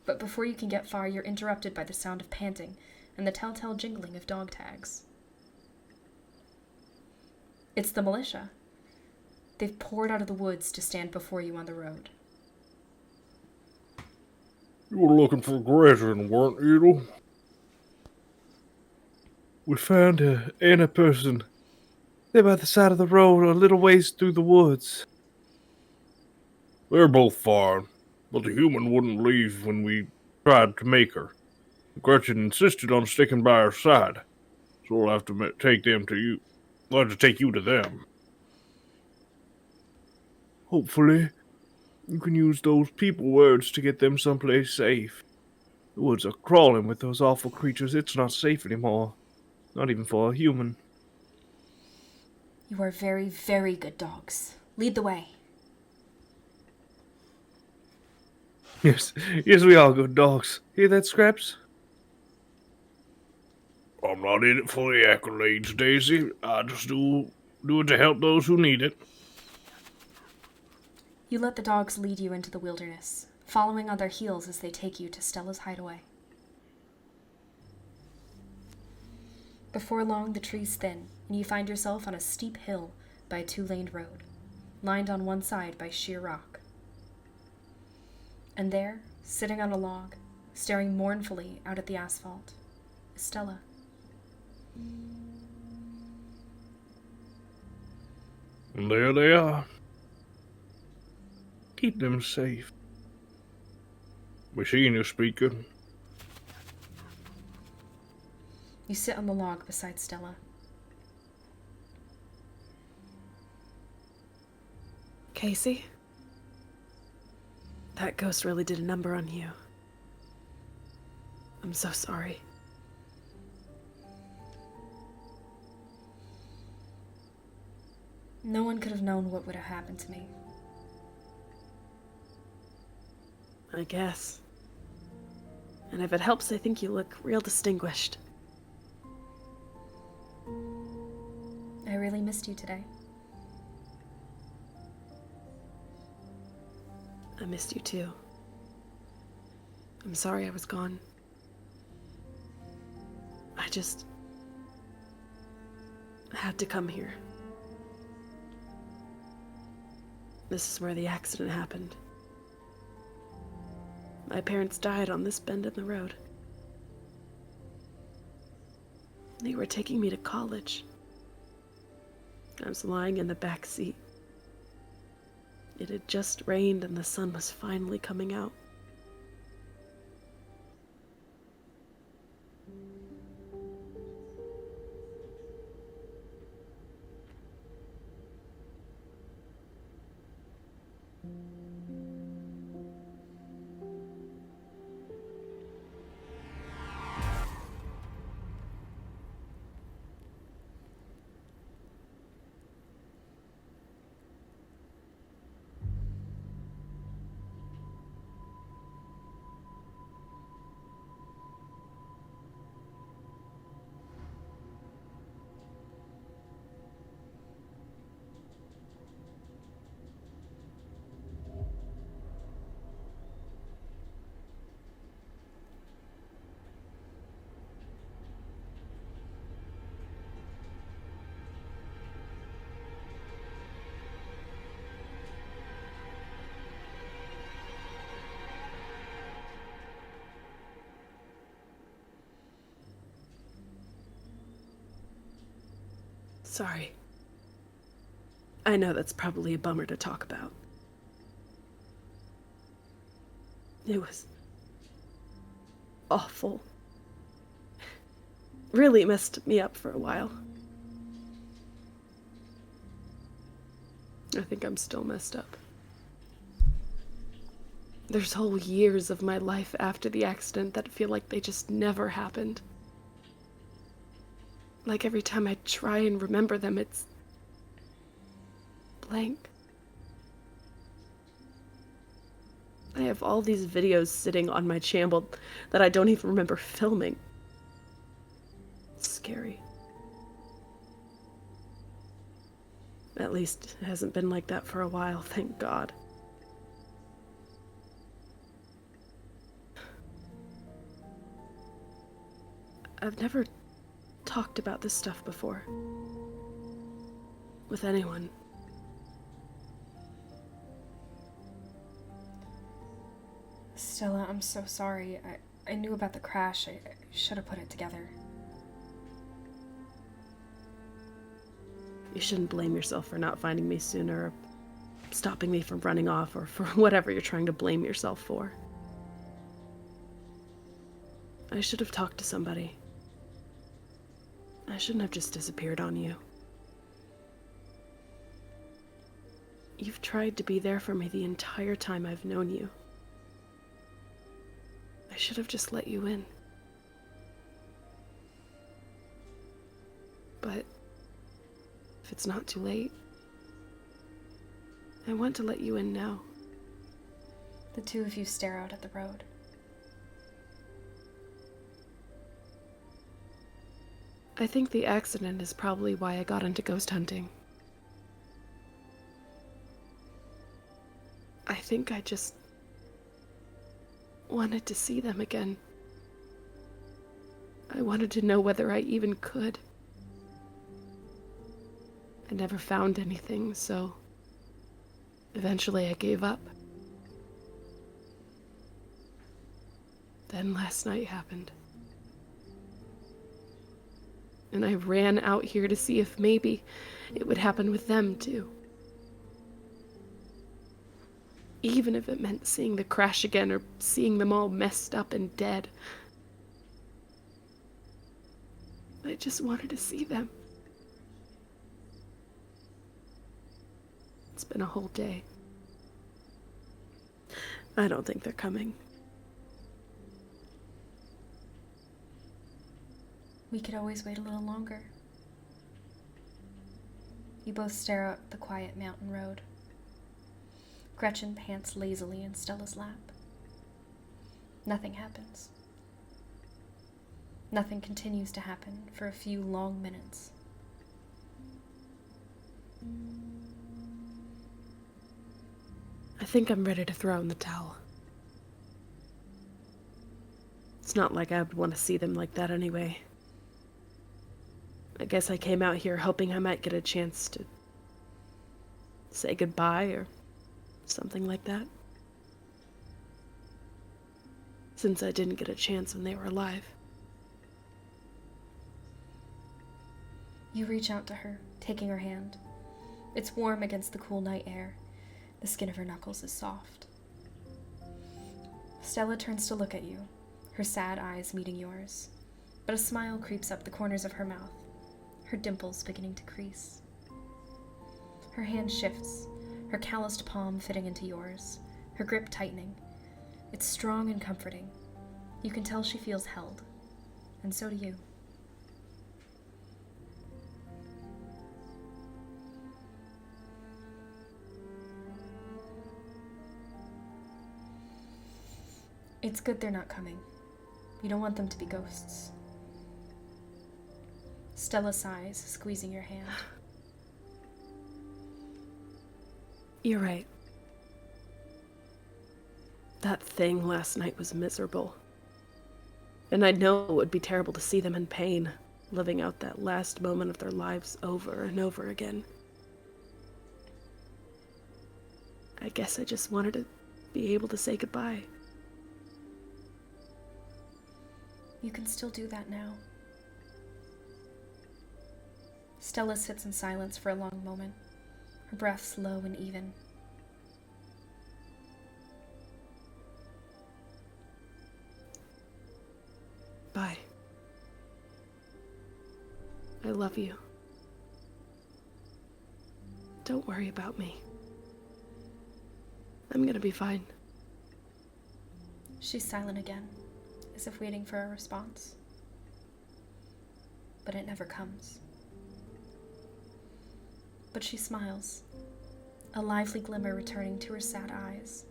But before you can get far, you're interrupted by the sound of panting and the telltale jingling of dog tags. It's the militia. They've poured out of the woods to stand before you on the road. You were looking for Gretchen, weren't you? We found her and a person. They're by the side of the road a little ways through the woods. They're both fine, but the human wouldn't leave when we tried to make her. Gretchen insisted on sticking by her side, so we'll have to take them to you. We'll have to take you to them. Hopefully, you can use those people words to get them someplace safe. The woods are crawling with those awful creatures. It's not safe anymore. Not even for a human. You are very, very good dogs. Lead the way. Yes, we are good dogs. Hear that, Scraps? I'm not in it for the accolades, Daisy. I just do it to help those who need it. You let the dogs lead you into the wilderness, following on their heels as they take you to Stella's hideaway. Before long, the trees thin, and you find yourself on a steep hill by a two-laned road, lined on one side by sheer rock. And there, sitting on a log, staring mournfully out at the asphalt, is Stella. And there they are. Keep them safe. We're seeing you, speaker. You sit on the log beside Stella. Casey? That ghost really did a number on you. I'm so sorry. No one could have known what would have happened to me. I guess. And if it helps, I think you look real distinguished. I really missed you today. I missed you too. I'm sorry I was gone. I had to come here. This is where the accident happened. My parents died on this bend in the road. They were taking me to college. I was lying in the back seat. It had just rained and the sun was finally coming out. Sorry. I know that's probably a bummer to talk about. It was awful. Really messed me up for a while. I think I'm still messed up. There's whole years of my life after the accident that feel like they just never happened. Like every time I try and remember them, it's blank. I have all these videos sitting on my channel that I don't even remember filming. It's scary. At least it hasn't been like that for a while, thank God. I've never talked about this stuff before. With anyone. Stella, I'm so sorry. I knew about the crash. I should have put it together. You shouldn't blame yourself for not finding me sooner, or stopping me from running off, or for whatever you're trying to blame yourself for. I should have talked to somebody. I shouldn't have just disappeared on you. You've tried to be there for me the entire time I've known you. I should have just let you in. But if it's not too late, I want to let you in now. The two of you stare out at the road. I think the accident is probably why I got into ghost hunting. I think I just wanted to see them again. I wanted to know whether I even could. I never found anything, so eventually I gave up. Then last night happened. And I ran out here to see if maybe it would happen with them too. Even if it meant seeing the crash again or seeing them all messed up and dead. I just wanted to see them. It's been a whole day. I don't think they're coming. We could always wait a little longer. You both stare up the quiet mountain road. Gretchen pants lazily in Stella's lap. Nothing happens. Nothing continues to happen for a few long minutes. I think I'm ready to throw in the towel. It's not like I would want to see them like that anyway. I guess I came out here hoping I might get a chance to say goodbye or something like that. Since I didn't get a chance when they were alive. You reach out to her, taking her hand. It's warm against the cool night air. The skin of her knuckles is soft. Stella turns to look at you, her sad eyes meeting yours, but a smile creeps up the corners of her mouth, her dimples beginning to crease. Her hand shifts, her calloused palm fitting into yours, her grip tightening. It's strong and comforting. You can tell she feels held, and so do you. It's good they're not coming. You don't want them to be ghosts. Stella sighs, squeezing your hand. You're right. That thing last night was miserable. And I know it would be terrible to see them in pain, living out that last moment of their lives over and over again. I guess I just wanted to be able to say goodbye. You can still do that now. Stella sits in silence for a long moment, her breath slow and even. Bye. I love you. Don't worry about me. I'm gonna be fine. She's silent again, as if waiting for a response. But it never comes. But she smiles, a lively glimmer returning to her sad eyes.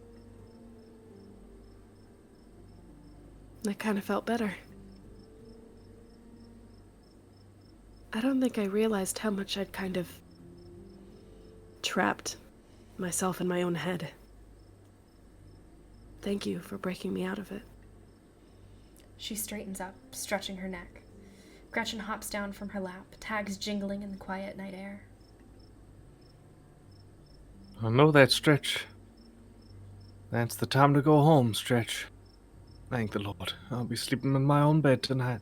I kind of felt better. I don't think I realized how much I'd kind of trapped myself in my own head. Thank you for breaking me out of it. She straightens up, stretching her neck. Gretchen hops down from her lap, tags jingling in the quiet night air. I know that, Stretch. That's the time to go home, Stretch. Thank the Lord. I'll be sleeping in my own bed tonight.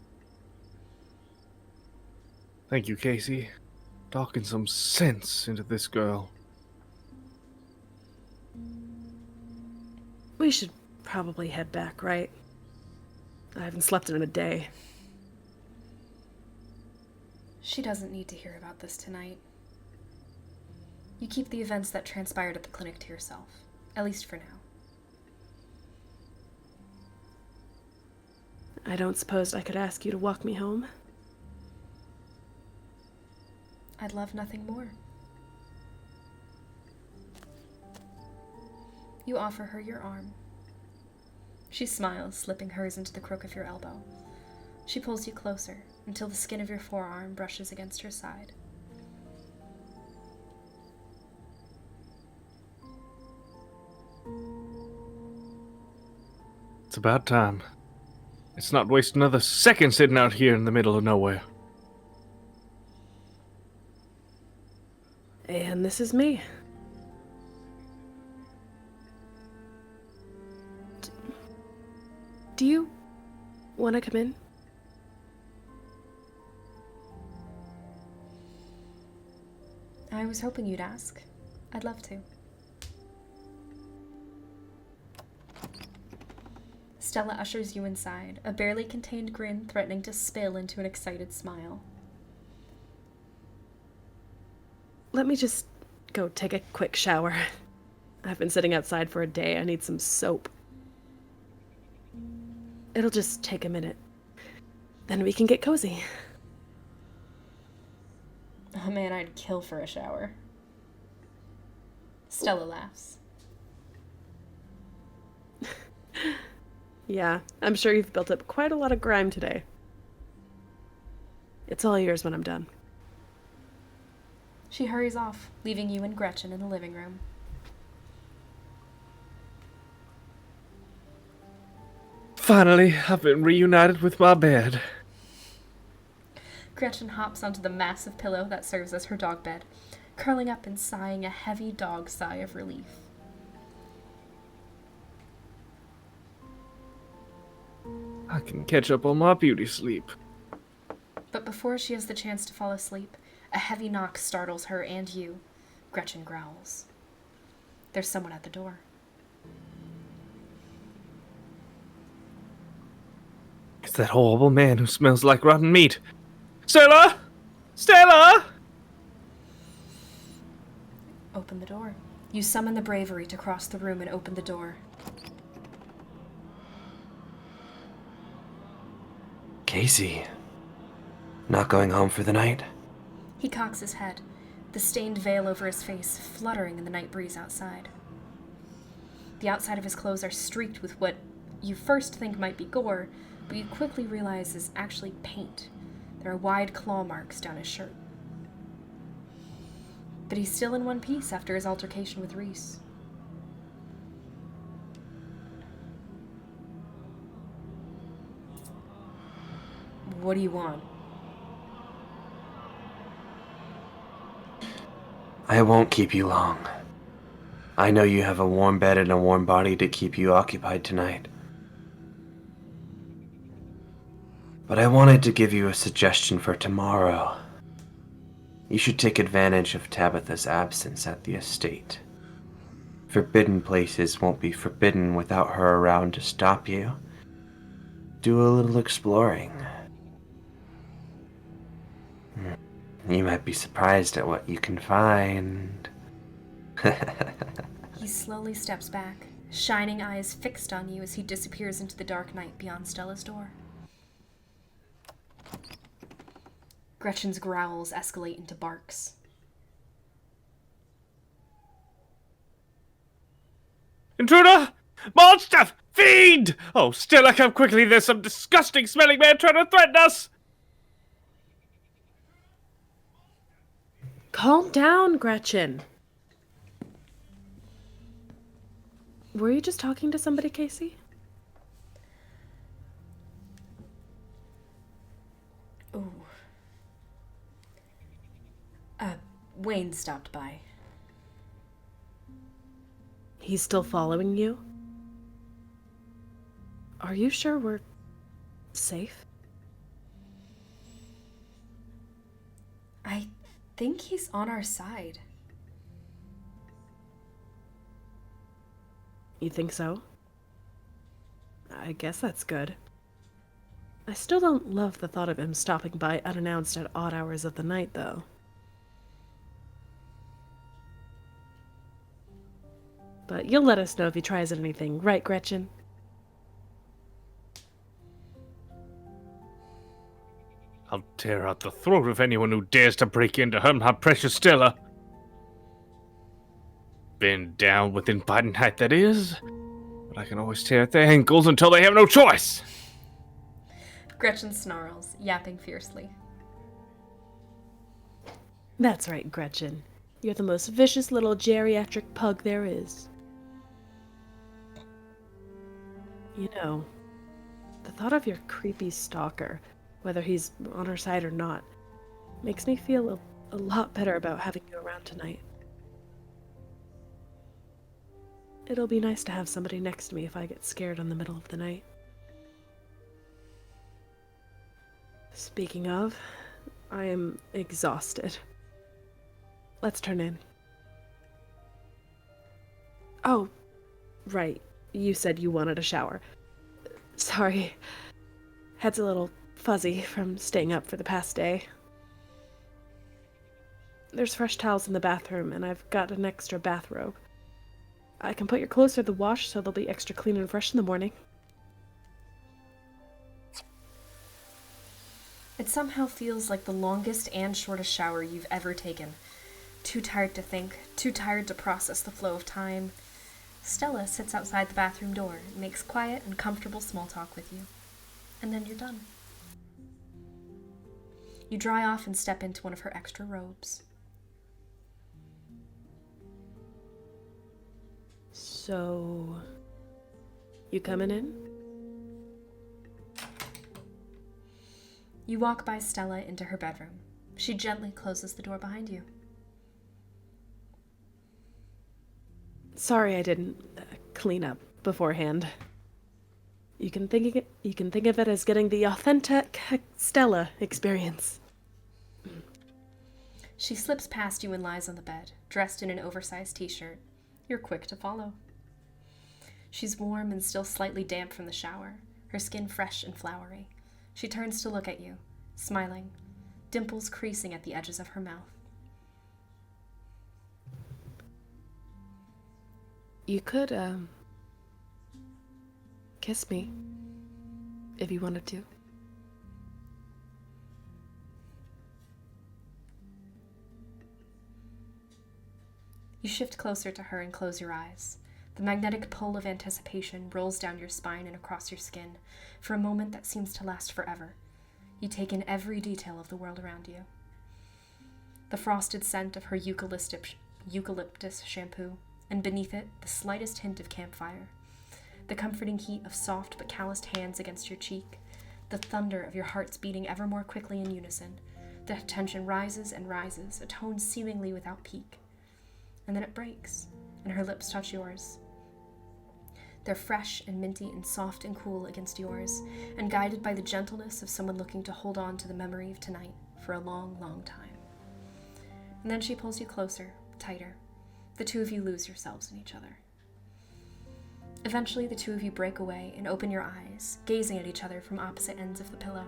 Thank you, Casey. Talking some sense into this girl. We should probably head back, right? I haven't slept in a day. She doesn't need to hear about this tonight. You keep the events that transpired at the clinic to yourself, at least for now. I don't suppose I could ask you to walk me home? I'd love nothing more. You offer her your arm. She smiles, slipping hers into the crook of your elbow. She pulls you closer until the skin of your forearm brushes against her side. It's about time. Let's not waste another second sitting out here in the middle of nowhere. And this is me. Do you want to come in? I was hoping you'd ask. I'd love to. Stella ushers you inside, a barely contained grin threatening to spill into an excited smile. Let me just go take a quick shower. I've been sitting outside for a day. I need some soap. It'll just take a minute. Then we can get cozy. Oh man, I'd kill for a shower. Stella laughs. Yeah, I'm sure you've built up quite a lot of grime today. It's all yours when I'm done. She hurries off, leaving you and Gretchen in the living room. Finally, I've been reunited with my bed. Gretchen hops onto the massive pillow that serves as her dog bed, curling up and sighing a heavy dog sigh of relief. I can catch up on my beauty sleep. But before she has the chance to fall asleep, a heavy knock startles her and you. Gretchen growls. There's someone at the door. It's that horrible man who smells like rotten meat. Stella! Stella! Open the door. You summon the bravery to cross the room and open the door. Casey, not going home for the night? He cocks his head, the stained veil over his face fluttering in the night breeze outside. The outside of his clothes are streaked with what you first think might be gore, but you quickly realize is actually paint. There are wide claw marks down his shirt. But he's still in one piece after his altercation with Reese. What do you want? I won't keep you long. I know you have a warm bed and a warm body to keep you occupied tonight. But I wanted to give you a suggestion for tomorrow. You should take advantage of Tabitha's absence at the estate. Forbidden places won't be forbidden without her around to stop you. Do a little exploring. You might be surprised at what you can find. He slowly steps back, shining eyes fixed on you as he disappears into the dark night beyond Stella's door. Gretchen's growls escalate into barks. Intruder! Monster! Fiend! Oh, Stella, come quickly. There's some disgusting smelling man trying to threaten us! Calm down, Gretchen. Were you just talking to somebody, Casey? Ooh. Wayne stopped by. He's still following you? Are you sure we're safe? I think he's on our side. You think so? I guess that's good. I still don't love the thought of him stopping by unannounced at odd hours of the night, though. But you'll let us know if he tries anything, right, Gretchen? I'll tear out the throat of anyone who dares to break into her, my precious Stella. Been down within biting height, that is. But I can always tear at their ankles until they have no choice. Gretchen snarls, yapping fiercely. That's right, Gretchen. You're the most vicious little geriatric pug there is. You know, the thought of your creepy stalker, whether he's on our side or not, makes me feel a lot better about having you around tonight. It'll be nice to have somebody next to me if I get scared in the middle of the night. Speaking of, I am exhausted. Let's turn in. Oh, right. You said you wanted a shower. Sorry. Head's a little fuzzy from staying up for the past day. There's fresh towels in the bathroom, and I've got an extra bathrobe. I can put your clothes through the wash so they'll be extra clean and fresh in the morning. It somehow feels like the longest and shortest shower you've ever taken. Too tired to think, too tired to process the flow of time. Stella sits outside the bathroom door and makes quiet and comfortable small talk with you. And then you're done. You dry off and step into one of her extra robes. So, you coming in? You walk by Stella into her bedroom. She gently closes the door behind you. Sorry I didn't clean up beforehand. You can think of it as getting the authentic Stella experience. She slips past you and lies on the bed, dressed in an oversized t-shirt. You're quick to follow. She's warm and still slightly damp from the shower, her skin fresh and flowery. She turns to look at you, smiling, dimples creasing at the edges of her mouth. You could, kiss me, if you wanted to. You shift closer to her and close your eyes. The magnetic pull of anticipation rolls down your spine and across your skin for a moment that seems to last forever. You take in every detail of the world around you. The frosted scent of her eucalyptus shampoo, and beneath it, the slightest hint of campfire. The comforting heat of soft but calloused hands against your cheek. The thunder of your hearts beating ever more quickly in unison. The tension rises and rises, a tone seemingly without peak. And then it breaks, and her lips touch yours. They're fresh and minty and soft and cool against yours, and guided by the gentleness of someone looking to hold on to the memory of tonight for a long, long time. And then she pulls you closer, tighter. The two of you lose yourselves in each other. Eventually, the two of you break away and open your eyes, gazing at each other from opposite ends of the pillow.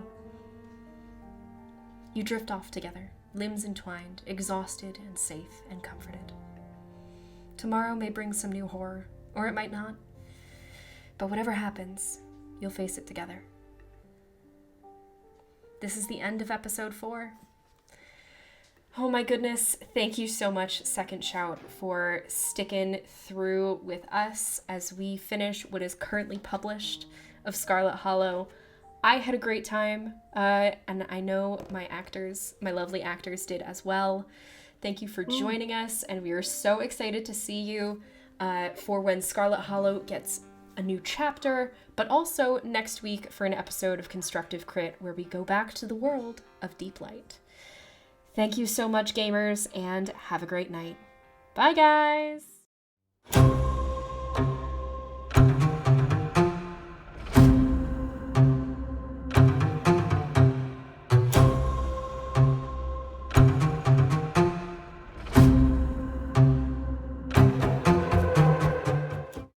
You drift off together, limbs entwined, exhausted and safe and comforted. Tomorrow may bring some new horror, or it might not. But whatever happens, you'll face it together. This is the end of episode 4. Oh my goodness, thank you so much, Second Shout, for sticking through with us as we finish what is currently published of Scarlet Hollow. I had a great time, and I know my lovely actors did as well. Thank you for joining us, and we are so excited to see you for when Scarlet Hollow gets a new chapter, but also next week for an episode of Constructive Crit where we go back to the world of Deep Light. Thank you so much, gamers, and have a great night. Bye, guys!